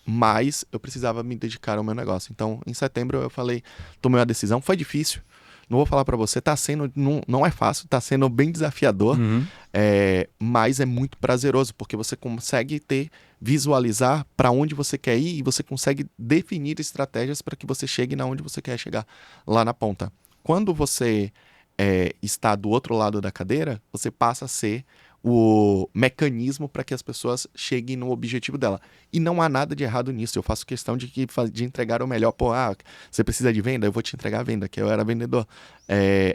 mas eu precisava me dedicar ao meu negócio. Então, em setembro eu falei, tomei uma decisão, foi difícil. Não vou falar para você, tá sendo, não é fácil, tá sendo bem desafiador, Uhum. mas é muito prazeroso, porque você consegue visualizar para onde você quer ir e você consegue definir estratégias para que você chegue na onde você quer chegar, lá na ponta. Quando você está do outro lado da cadeira, você passa a ser o mecanismo para que as pessoas cheguem no objetivo dela. E não há nada de errado nisso. Eu faço questão de entregar o melhor. Pô, você precisa de venda? Eu vou te entregar a venda, que eu era vendedor.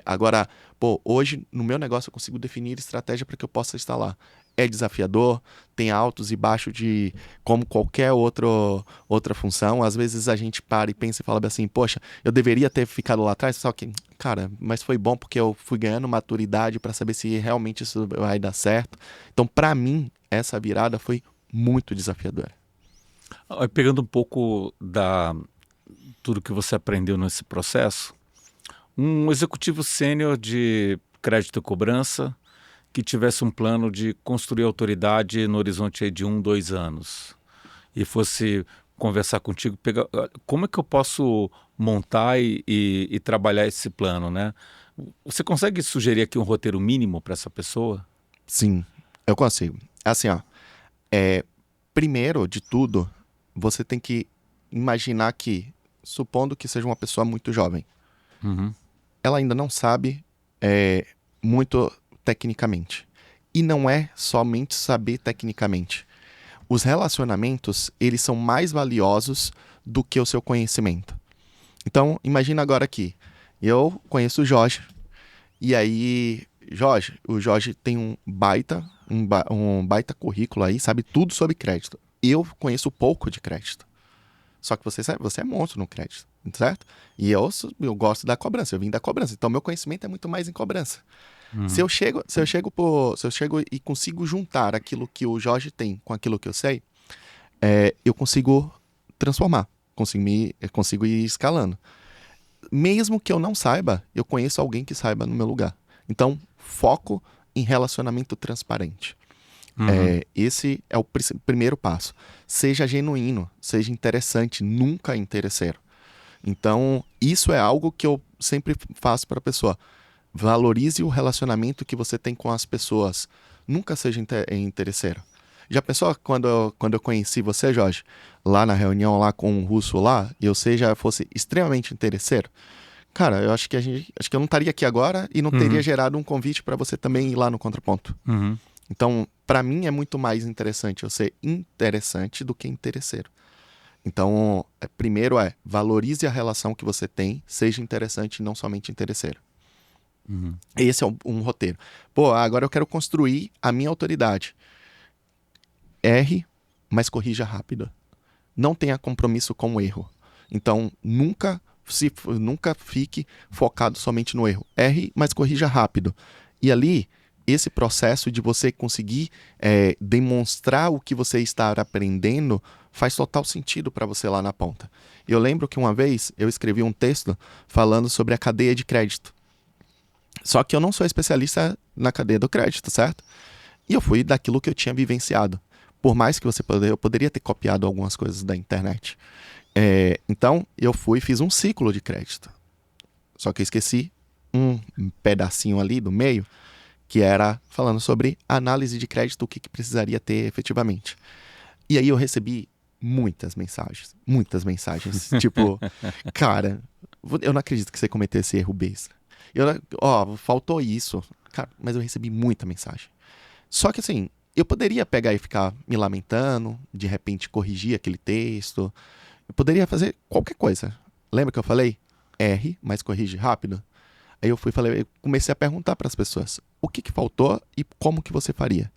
Agora, pô, hoje no meu negócio eu consigo definir estratégia para que eu possa estar lá. É desafiador, tem altos e baixos de como qualquer outra função. Às vezes a gente para e pensa e fala assim, poxa, eu deveria ter ficado lá atrás, só que, cara, mas foi bom porque eu fui ganhando maturidade para saber se realmente isso vai dar certo. Então, para mim, essa virada foi muito desafiadora. Pegando um pouco da tudo que você aprendeu nesse processo, um executivo sênior de crédito e cobrança que tivesse um plano de construir autoridade no horizonte aí de 2 anos e fosse conversar contigo, como é que eu posso montar e trabalhar esse plano, né? Você consegue sugerir aqui um roteiro mínimo para essa pessoa? Sim, eu consigo. Assim, ó, primeiro de tudo, você tem que imaginar que, supondo que seja uma pessoa muito jovem, Uhum. ela ainda não sabe muito tecnicamente. E não é somente saber tecnicamente. Os relacionamentos, eles são mais valiosos do que o seu conhecimento. Então, imagina agora aqui, eu conheço o Jorge, e aí, o Jorge tem um baita currículo aí, sabe tudo sobre crédito. Eu conheço pouco de crédito. Só que você é monstro no crédito, certo? E eu gosto da cobrança, eu vim da cobrança. Então, meu conhecimento é muito mais em cobrança. Se eu chego e consigo juntar aquilo que o Jorge tem com aquilo que eu sei, eu consigo transformar, consigo ir escalando. Mesmo que eu não saiba, eu conheço alguém que saiba no meu lugar. Então, foco em relacionamento transparente. Esse é o primeiro passo. Seja genuíno, seja interessante, nunca interesseiro. Então, isso é algo que eu sempre faço para a pessoa. Valorize o relacionamento que você tem com as pessoas. Nunca seja interesseiro. Já pensou quando eu conheci você, Jorge, lá na reunião lá com o russo lá, e eu já fosse extremamente interesseiro? Cara, eu acho que eu não estaria aqui agora e não teria gerado um convite para você também ir lá no Contraponto. Uhum. Então, para mim é muito mais interessante eu ser interessante do que interesseiro. Então, primeiro valorize a relação que você tem, seja interessante e não somente interesseiro. Esse é um roteiro. Pô, agora eu quero construir a minha autoridade. Erre, mas corrija rápido. Não tenha compromisso com o erro. Então, nunca fique focado somente no erro. Erre, mas corrija rápido. E ali, esse processo de você conseguir demonstrar o que você está aprendendo faz total sentido para você lá na ponta. Eu lembro que uma vez eu escrevi um texto falando sobre a cadeia de crédito. Só que eu não sou especialista na cadeia do crédito, certo? E eu fui daquilo que eu tinha vivenciado. Por mais que eu poderia ter copiado algumas coisas da internet. Então, eu fui e fiz um ciclo de crédito. Só que eu esqueci um pedacinho ali do meio, que era falando sobre análise de crédito, o que precisaria ter efetivamente. E aí eu recebi muitas mensagens. Tipo, cara, eu não acredito que você cometeu esse erro besta. Faltou isso. Cara, mas eu recebi muita mensagem. Só que assim, eu poderia pegar e ficar me lamentando, de repente corrigir aquele texto. Eu poderia fazer qualquer coisa. Lembra que eu falei? Erre, mas corrige rápido. Aí eu comecei a perguntar para as pessoas o que faltou e como que você faria.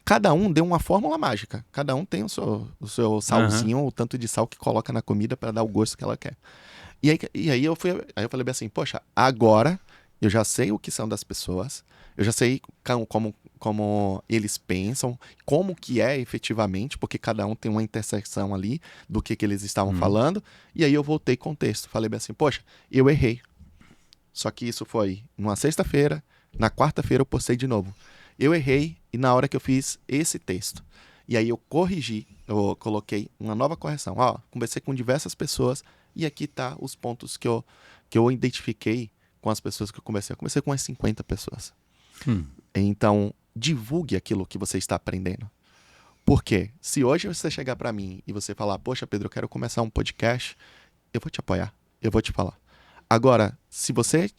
Cada um deu uma fórmula mágica. Cada um tem o seu salzinho, o tanto de sal que coloca na comida para dar o gosto que ela quer. E aí eu falei bem assim, poxa, agora eu já sei o que são das pessoas, eu já sei como eles pensam, como que é efetivamente, porque cada um tem uma interseção ali do que eles estavam falando, e aí eu voltei com o texto. Falei bem assim, poxa, eu errei. Só que isso foi numa sexta-feira, na quarta-feira eu postei de novo. Eu errei e na hora que eu fiz esse texto. E aí eu corrigi, eu coloquei uma nova correção. Ó, conversei com diversas pessoas e aqui tá os pontos que eu identifiquei com as pessoas que eu conversei. Eu conversei com umas 50 pessoas. Então, divulgue aquilo que você está aprendendo. Por quê? Se hoje você chegar para mim e você falar, poxa, Pedro, eu quero começar um podcast, eu vou te apoiar, eu vou te falar. Agora, se você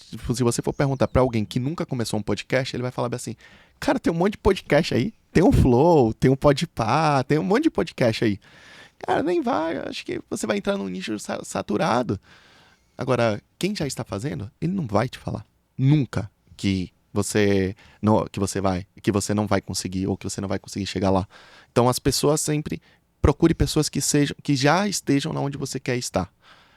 for perguntar para alguém que nunca começou um podcast, ele vai falar assim, cara, tem um monte de podcast aí, tem o Flow, tem o Podpah, tem um monte de podcast aí. Cara, nem vai, acho que você vai entrar num nicho saturado. Agora, quem já está fazendo, ele não vai te falar. Nunca que você não vai conseguir ou que você não vai conseguir chegar lá. Então, as pessoas sempre procure pessoas que já estejam onde você quer estar,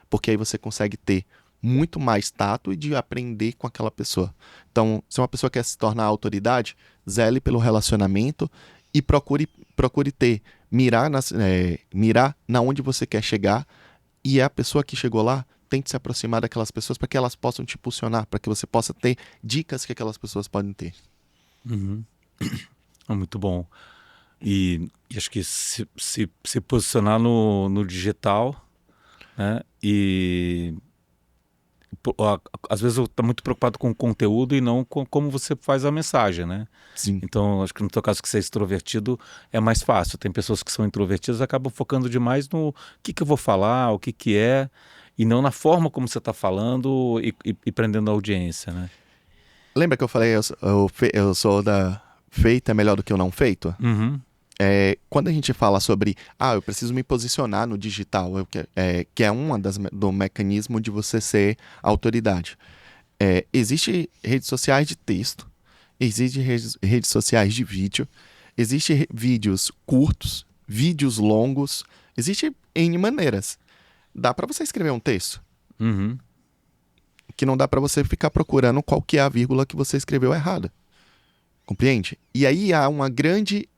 porque aí você consegue ter muito mais tato e de aprender com aquela pessoa. Então, se uma pessoa quer se tornar autoridade, zele pelo relacionamento e procure mirar na onde você quer chegar, e a pessoa que chegou lá tente se aproximar daquelas pessoas para que elas possam te impulsionar, para que você possa ter dicas que aquelas pessoas podem ter. Muito bom. E acho que se posicionar no digital, né? E às vezes eu tô muito preocupado com o conteúdo e não com como você faz a mensagem, né? Sim. Então, acho que no teu caso que você é extrovertido é mais fácil. Tem pessoas que são introvertidas e acabam focando demais no que eu vou falar, o que é, e não na forma como você está falando e prendendo a audiência, né? Lembra que eu falei, eu sou da feito é melhor do que o não feito? Quando a gente fala sobre, eu preciso me posicionar no digital, que é do mecanismo de você ser autoridade. Existe redes sociais de texto, existe redes sociais de vídeo, existe vídeos curtos, vídeos longos, existe N maneiras. Dá para você escrever um texto, que não dá para você ficar procurando qual que é a vírgula que você escreveu errada. Compreende? E aí há um grande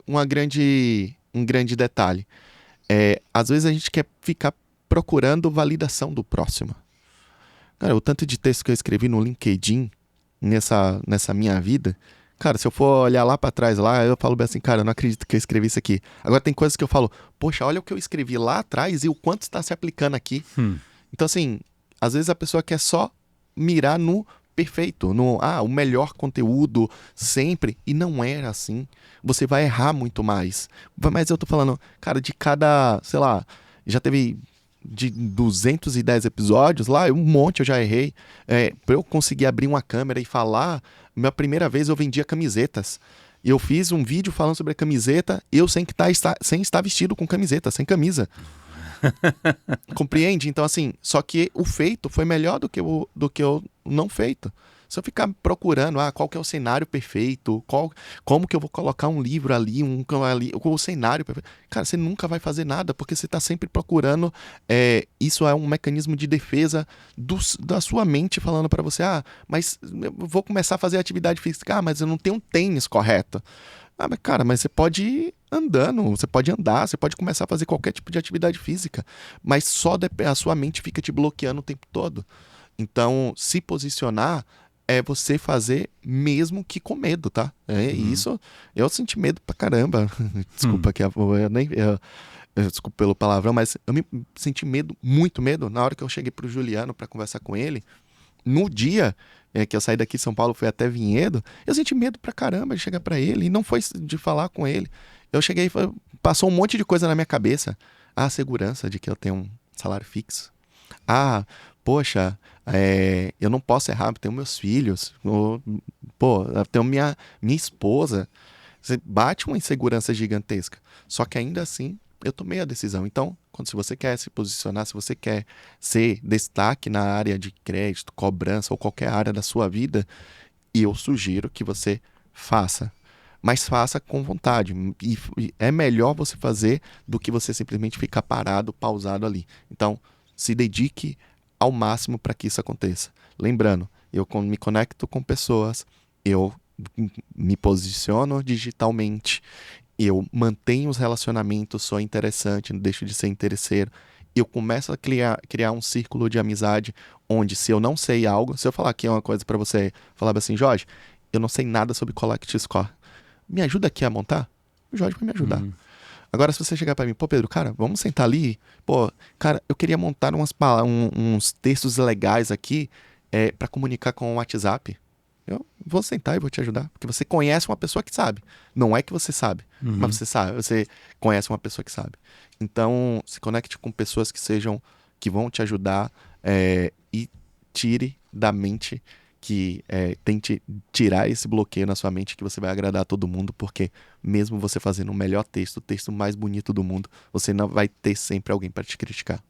detalhe. Às vezes a gente quer ficar procurando validação do próximo. Cara, o tanto de texto que eu escrevi no LinkedIn nessa minha vida, cara, se eu for olhar lá pra trás, lá, eu falo bem assim, cara, eu não acredito que eu escrevi isso aqui. Agora tem coisas que eu falo, poxa, olha o que eu escrevi lá atrás e o quanto está se aplicando aqui. Então, assim, às vezes a pessoa quer só mirar no perfeito, o melhor conteúdo sempre, e não era assim. Você vai errar muito mais. Mas eu tô falando, cara, de cada, sei lá, já teve de 210 episódios lá, um monte eu já errei. Pra eu conseguir abrir uma câmera e falar, minha primeira vez eu vendia camisetas. Eu fiz um vídeo falando sobre a camiseta, eu sem estar vestido com camiseta, sem camisa. Compreende? Então, assim, só que o feito foi melhor do que o não feito. Se eu ficar procurando, qual que é o cenário perfeito, como que eu vou colocar um livro ali, o cenário perfeito. Cara, você nunca vai fazer nada, porque você está sempre procurando. Isso é um mecanismo de defesa da sua mente falando para você, mas eu vou começar a fazer atividade física, mas eu não tenho um tênis correto. Mas você pode ir andando, você pode andar, você pode começar a fazer qualquer tipo de atividade física, mas só a sua mente fica te bloqueando o tempo todo. Então, se posicionar é você fazer mesmo que com medo, tá? Isso, eu senti medo pra caramba. Desculpa que desculpa pelo palavrão, mas eu me senti medo, muito medo, na hora que eu cheguei pro Juliano pra conversar com ele. No dia que eu saí daqui de São Paulo, fui até Vinhedo, eu senti medo pra caramba de chegar pra ele, e não foi de falar com ele. Eu cheguei, passou um monte de coisa na minha cabeça. A segurança de que eu tenho um salário fixo. Poxa, eu não posso errar, eu tenho meus filhos. Eu tenho minha esposa. Você bate uma insegurança gigantesca. Só que ainda assim, eu tomei a decisão. Então, se você quer se posicionar, se você quer ser destaque na área de crédito, cobrança ou qualquer área da sua vida, eu sugiro que você faça. Mas faça com vontade. E é melhor você fazer do que você simplesmente ficar parado, pausado ali. Então, se dedique ao máximo para que isso aconteça. Lembrando, eu me conecto com pessoas, eu me posiciono digitalmente, eu mantenho os relacionamentos, sou interessante, não deixo de ser interesseiro. Eu começo a criar um círculo de amizade onde, se eu não sei algo, se eu falar aqui uma coisa para você, falar assim, Jorge, eu não sei nada sobre Collect Score. Me ajuda aqui a montar? O Jorge vai me ajudar. Agora, se você chegar para mim, pô, Pedro, cara, vamos sentar ali? Pô, cara, eu queria montar uns textos legais aqui para comunicar com o WhatsApp. Eu vou sentar e vou te ajudar. Porque você conhece uma pessoa que sabe. Não é que você sabe, mas você sabe. Você conhece uma pessoa que sabe. Então, se conecte com pessoas que vão te ajudar e tire da mente tente tirar esse bloqueio na sua mente que você vai agradar todo mundo, porque mesmo você fazendo o melhor texto, o texto mais bonito do mundo, você não vai ter sempre alguém para te criticar.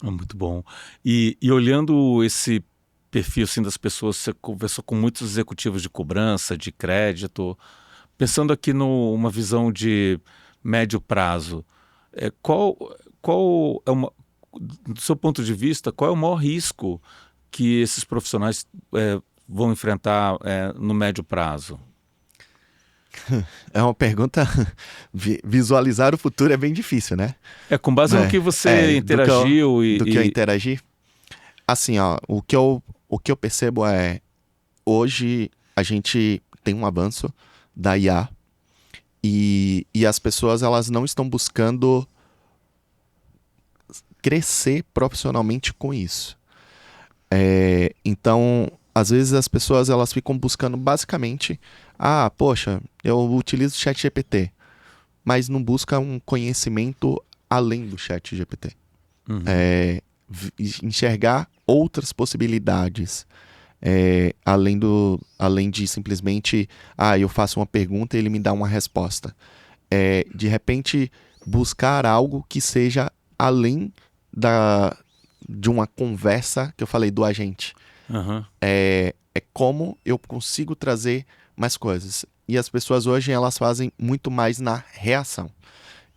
Muito bom. E olhando esse perfil assim, das pessoas, você conversou com muitos executivos de cobrança, de crédito, pensando aqui numa visão de médio prazo, qual é do seu ponto de vista, qual é o maior risco que esses profissionais vão enfrentar no médio prazo? É uma pergunta. Visualizar o futuro é bem difícil, né? Com base no que você interagiu do que eu interagi. Assim, ó, o que eu percebo hoje a gente tem um avanço da IA e as pessoas elas não estão buscando crescer profissionalmente com isso. Então, às vezes as pessoas elas ficam buscando basicamente, poxa, eu utilizo o ChatGPT, mas não busca um conhecimento além do ChatGPT. Enxergar outras possibilidades, além de simplesmente, eu faço uma pergunta e ele me dá uma resposta. De repente, buscar algo que seja além de uma conversa que eu falei do agente. É como eu consigo trazer mais coisas. E as pessoas hoje, elas fazem muito mais na reação.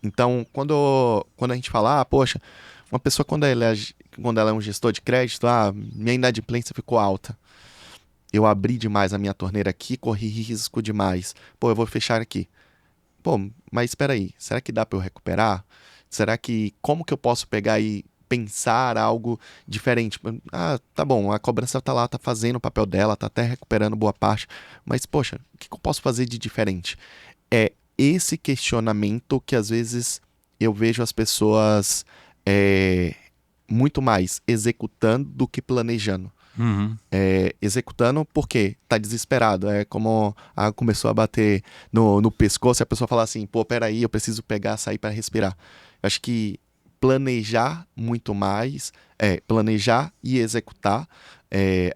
Então, quando a gente fala, poxa, uma pessoa quando ela é um gestor de crédito, minha inadimplência ficou alta. Eu abri demais a minha torneira aqui, corri risco demais. Pô, eu vou fechar aqui. Pô, mas espera aí, será que dá para eu recuperar? Como que eu posso pegar e pensar algo diferente? Tá bom, a cobrança tá lá, tá fazendo o papel dela, tá até recuperando boa parte, mas poxa, o que eu posso fazer de diferente? É esse questionamento que às vezes eu vejo as pessoas muito mais executando do que planejando. Executando porque tá desesperado. É como começou a bater no pescoço e a pessoa fala assim, pô, peraí, eu preciso sair para respirar. Eu acho que planejar muito mais, planejar e executar,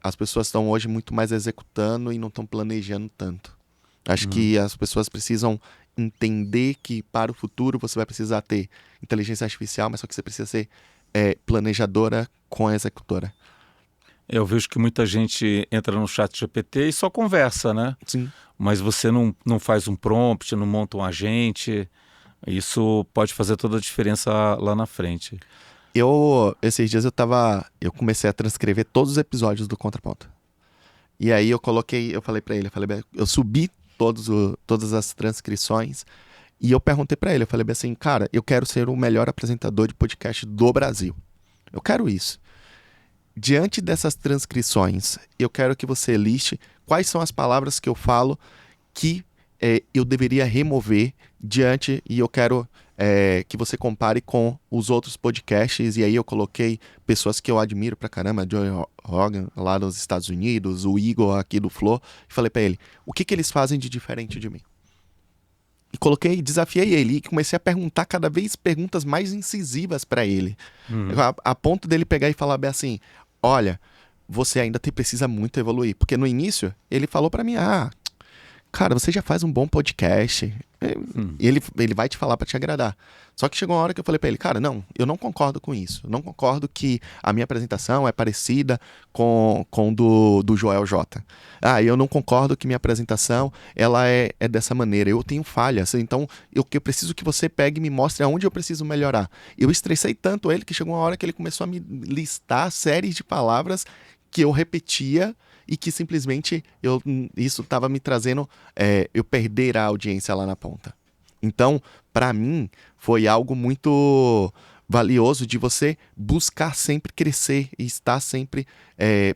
as pessoas estão hoje muito mais executando e não estão planejando tanto. Acho que as pessoas precisam entender que para o futuro você vai precisar ter inteligência artificial, mas só que você precisa ser planejadora com a executora. Eu vejo que muita gente entra no ChatGPT e só conversa, né? Sim. Mas você não faz um prompt, não monta um agente. Isso pode fazer toda a diferença lá na frente. Esses dias eu comecei a transcrever todos os episódios do Contraponto. E aí eu falei pra ele, eu subi todas as transcrições e eu perguntei pra ele, eu falei assim, cara, eu quero ser o melhor apresentador de podcast do Brasil. Eu quero isso. Diante dessas transcrições, eu quero que você liste quais são as palavras que eu falo que eu deveria remover e eu quero que você compare com os outros podcasts. E aí eu coloquei pessoas que eu admiro pra caramba, Joe Rogan lá nos Estados Unidos, o Igor aqui do Flow, e falei pra ele, o que eles fazem de diferente de mim? E desafiei ele e comecei a perguntar cada vez perguntas mais incisivas pra ele. A ponto dele pegar e falar bem assim, olha, você ainda precisa muito evoluir. Porque no início, ele falou pra mim, cara, você já faz um bom podcast, Ele vai te falar para te agradar. Só que chegou uma hora que eu falei para ele, cara, não, eu não concordo com isso. Eu não concordo que a minha apresentação é parecida com do Joel J. Eu não concordo que minha apresentação ela é dessa maneira. Eu tenho falhas. Então, eu preciso que você pegue e me mostre aonde eu preciso melhorar. Eu estressei tanto ele que chegou uma hora que ele começou a me listar séries de palavras que eu repetia e que simplesmente isso estava me trazendo eu perder a audiência lá na ponta. Então, para mim, foi algo muito valioso de você buscar sempre crescer e estar sempre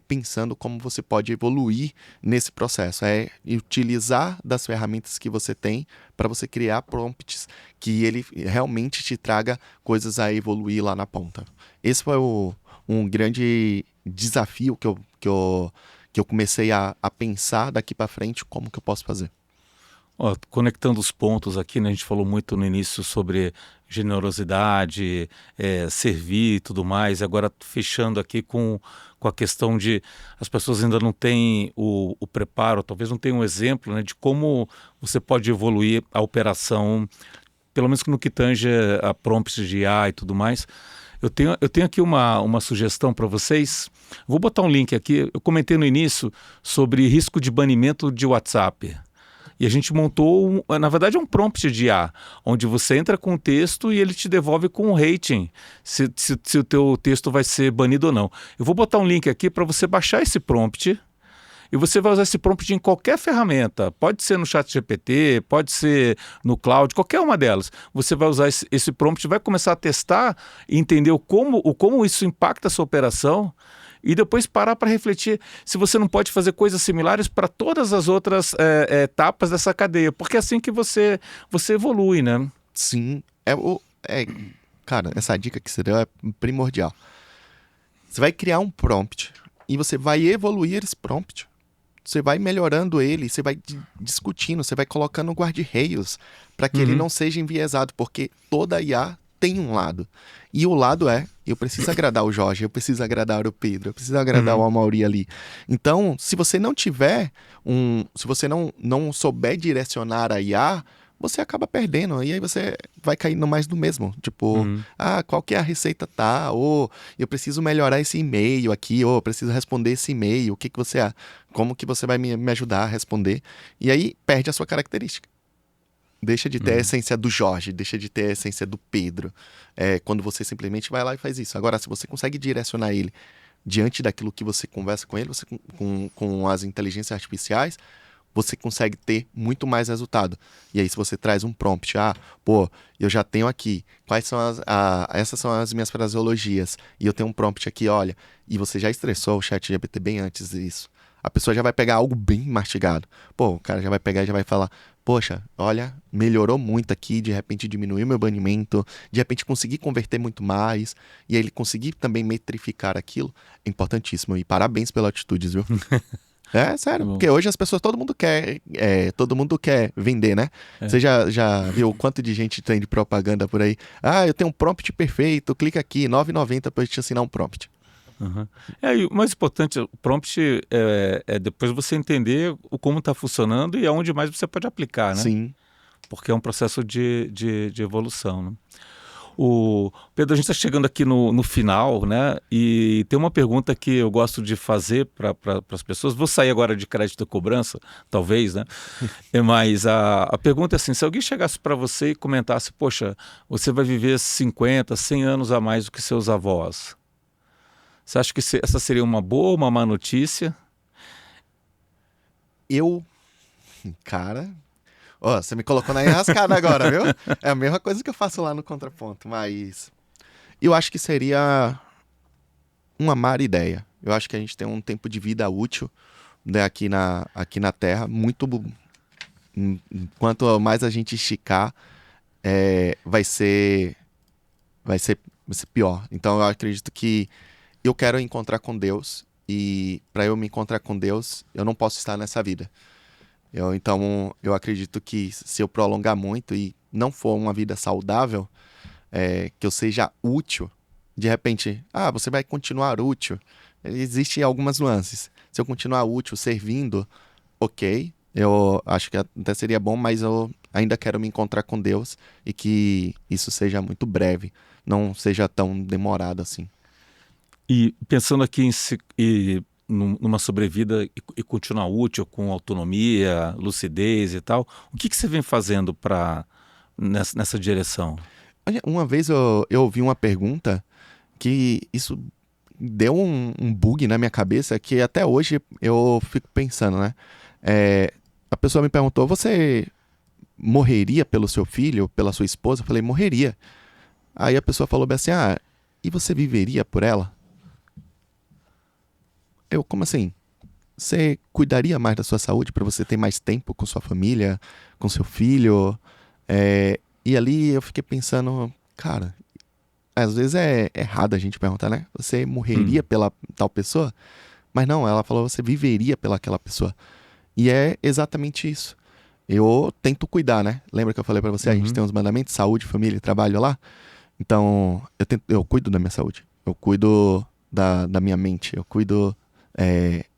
pensando como você pode evoluir nesse processo. Utilizar das ferramentas que você tem para você criar prompts que ele realmente te traga coisas a evoluir lá na ponta. Esse foi um grande desafio que eu comecei a pensar daqui para frente como que eu posso fazer. Conectando os pontos aqui, né, a gente falou muito no início sobre generosidade, servir e tudo mais, e agora fechando aqui com a questão de as pessoas ainda não têm o preparo, talvez não tenham um exemplo, né, de como você pode evoluir a operação, pelo menos no que tange a prompts de IA e tudo mais. Eu tenho aqui uma sugestão para vocês. Vou botar um link aqui. Eu comentei no início sobre risco de banimento de WhatsApp. E a gente montou, na verdade, um prompt de IA, onde você entra com o texto e ele te devolve com um rating, se o teu texto vai ser banido ou não. Eu vou botar um link aqui para você baixar esse prompt. E você vai usar esse prompt em qualquer ferramenta. Pode ser no ChatGPT, pode ser no Cloud, qualquer uma delas. Você vai usar esse prompt, vai começar a testar e entender como isso impacta a sua operação e depois parar para refletir se você não pode fazer coisas similares para todas as outras etapas dessa cadeia. Porque é assim que você evolui, né? Sim. Cara, essa dica que você deu é primordial. Você vai criar um prompt e você vai evoluir esse prompt. Você vai melhorando ele, você vai discutindo, você vai colocando guarda-reios para que ele não seja enviesado, porque toda IA tem um lado. E o lado eu preciso agradar o Jorge, eu preciso agradar o Pedro, eu preciso agradar o Amaury ali. Então, se você não tiver se você não souber direcionar a IA, você acaba perdendo, e aí você vai cair no mais do mesmo. Tipo, qual que é a receita ou eu preciso melhorar esse e-mail aqui, ou eu preciso responder esse e-mail, como que você vai me ajudar a responder? E aí perde a sua característica. Deixa de ter a essência do Jorge, deixa de ter a essência do Pedro, quando você simplesmente vai lá e faz isso. Agora, se você consegue direcionar ele diante daquilo que você conversa com ele, com as inteligências artificiais, você consegue ter muito mais resultado. E aí, se você traz um prompt, eu já tenho aqui, essas são as minhas fraseologias, e eu tenho um prompt aqui, olha, e você já estressou o ChatGPT bem antes disso. A pessoa já vai pegar algo bem mastigado. O cara já vai pegar e já vai falar, poxa, olha, melhorou muito aqui, de repente diminuiu meu banimento, de repente consegui converter muito mais, e aí ele conseguir também metrificar aquilo, é importantíssimo. E parabéns pela atitude, viu? Sério, porque hoje as pessoas, todo mundo quer vender, né? Você já viu o quanto de gente tem de propaganda por aí? Eu tenho um prompt perfeito, clica aqui, R$ 9,90 para te assinar um prompt. E o mais importante, o prompt é depois você entender como está funcionando e aonde mais você pode aplicar, né? Sim. Porque é um processo de evolução, né? Pedro, a gente está chegando aqui no final, né? E tem uma pergunta que eu gosto de fazer para as pessoas. Vou sair agora de crédito e cobrança, talvez, né? Mas a pergunta é assim, se alguém chegasse para você e comentasse, poxa, você vai viver 50, 100 anos a mais do que seus avós. Você acha que essa seria uma boa ou uma má notícia? Cara... você me colocou na enrascada agora, viu? É a mesma coisa que eu faço lá no Contraponto, mas eu acho que seria uma má ideia. Eu acho que a gente tem um tempo de vida útil, né, aqui na Terra, muito... Quanto mais a gente esticar, vai ser pior. Então eu acredito que eu quero encontrar com Deus, e para eu me encontrar com Deus, eu não posso estar nessa vida. Então, eu acredito que se eu prolongar muito e não for uma vida saudável, que eu seja útil, de repente, você vai continuar útil. Existem algumas nuances. Se eu continuar útil, servindo, ok, eu acho que até seria bom, mas eu ainda quero me encontrar com Deus e que isso seja muito breve, não seja tão demorado assim. E pensando aqui numa sobrevida e continuar útil com autonomia, lucidez e tal, o que você vem fazendo nessa direção? Olha, uma vez eu ouvi uma pergunta que isso deu um bug na minha cabeça que até hoje eu fico pensando, né? A pessoa me perguntou, você morreria pelo seu filho, pela sua esposa? Eu falei, morreria. Aí a pessoa falou bem assim, e você viveria por ela? Como assim? Você cuidaria mais da sua saúde para você ter mais tempo com sua família, com seu filho? E ali eu fiquei pensando, cara, às vezes é errado a gente perguntar, né? Você morreria pela tal pessoa? Mas não, ela falou, você viveria pelaquela pessoa. E é exatamente isso. Eu tento cuidar, né? Lembra que eu falei pra você, a gente tem uns mandamentos, saúde, família e trabalho lá? Então, eu cuido da minha saúde. Eu cuido da minha mente. Eu cuido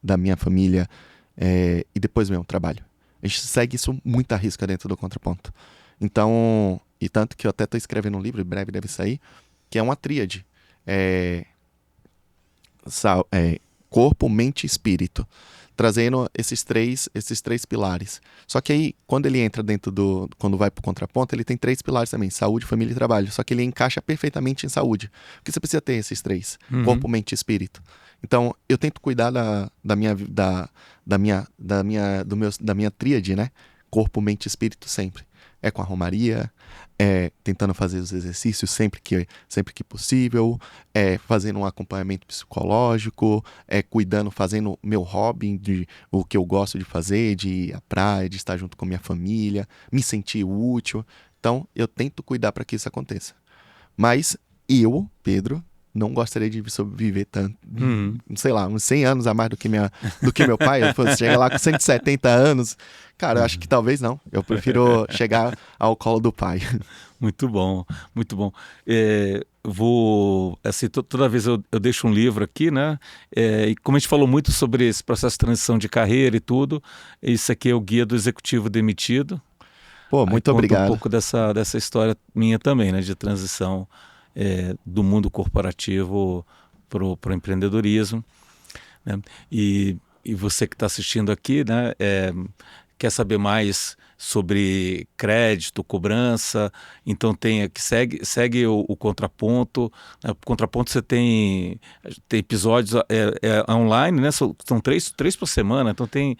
da minha família. E depois meu trabalho. A gente segue isso muito à risca dentro do contraponto. Então, e tanto que eu até tô escrevendo um livro, em breve deve sair, que é uma tríade. Corpo, mente e espírito. Trazendo esses três pilares. Só que aí, quando ele entra quando vai pro contraponto, ele tem 3 pilares também, saúde, família e trabalho. Só que ele encaixa perfeitamente em saúde. Porque você precisa ter esses 3, corpo, mente e espírito. Então, eu tento cuidar da minha tríade, né? Corpo, mente e espírito sempre. Com a romaria, tentando fazer os exercícios sempre que possível, fazendo um acompanhamento psicológico, cuidando, fazendo meu hobby, o que eu gosto de fazer, de ir à praia, de estar junto com minha família, me sentir útil. Então, eu tento cuidar para que isso aconteça. Mas eu, Pedro, não gostaria de sobreviver tanto, sei lá, uns 100 anos a mais do que meu pai. Eu fosse chegar lá com 170 anos. Cara, eu acho que talvez não. Eu prefiro chegar ao colo do pai. Muito bom, muito bom. Assim, toda vez eu deixo um livro aqui, né? E como a gente falou muito sobre esse processo de transição de carreira e tudo, isso aqui é o Guia do Executivo Demitido. Pô, muito obrigado. Conta um pouco dessa história minha também, né? De transição do mundo corporativo para o empreendedorismo, né? E você que está assistindo aqui, né? Quer saber mais sobre crédito, cobrança, então segue o Contraponto. O Contraponto você tem episódios online, né? São três por semana, então tem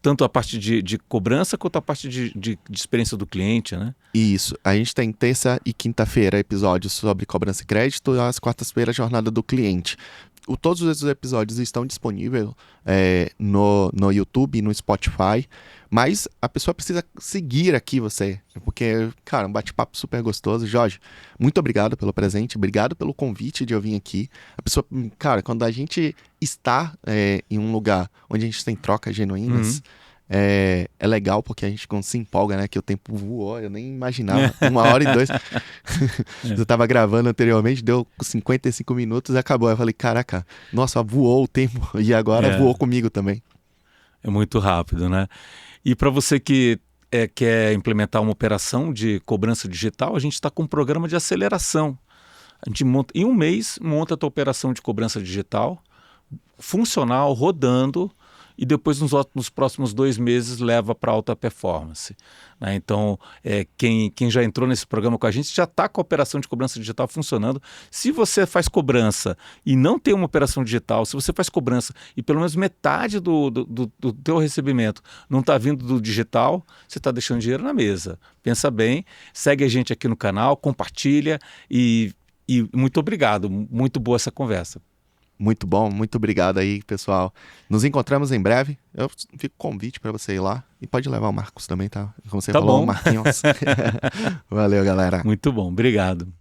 tanto a parte de cobrança quanto a parte de experiência do cliente, né? Isso. A gente tem terça e quinta-feira episódios sobre cobrança e crédito, e às quartas-feiras jornada do cliente. Todos esses episódios estão disponíveis no YouTube e no Spotify, mas a pessoa precisa seguir aqui você, porque, cara, um bate-papo super gostoso. Jorge, muito obrigado pelo presente, obrigado pelo convite de eu vir aqui. A pessoa, cara, quando a gente está em um lugar onde a gente tem trocas genuínas, é legal porque a gente se empolga, né? Que o tempo voou, eu nem imaginava. 1h02. Eu tava gravando anteriormente, deu 55 minutos e acabou. Eu falei, caraca, nossa, voou o tempo e agora voou comigo também. É muito rápido, né? E para você que quer implementar uma operação de cobrança digital, a gente está com um programa de aceleração. A gente monta, em um mês, monta a tua operação de cobrança digital, funcional, rodando, e depois nos próximos 2 meses leva para alta performance, né? Então, quem já entrou nesse programa com a gente já está com a operação de cobrança digital funcionando. Se você faz cobrança e não tem uma operação digital, se você faz cobrança e pelo menos metade do teu recebimento não está vindo do digital, você está deixando dinheiro na mesa. Pensa bem, segue a gente aqui no canal, compartilha e muito obrigado, muito boa essa conversa. Muito bom, muito obrigado aí, pessoal. Nos encontramos em breve. Eu fico convite para você ir lá. E pode levar o Marcos também, tá? Como você falou, bom. o Marquinhos. Valeu, galera. Muito bom, obrigado.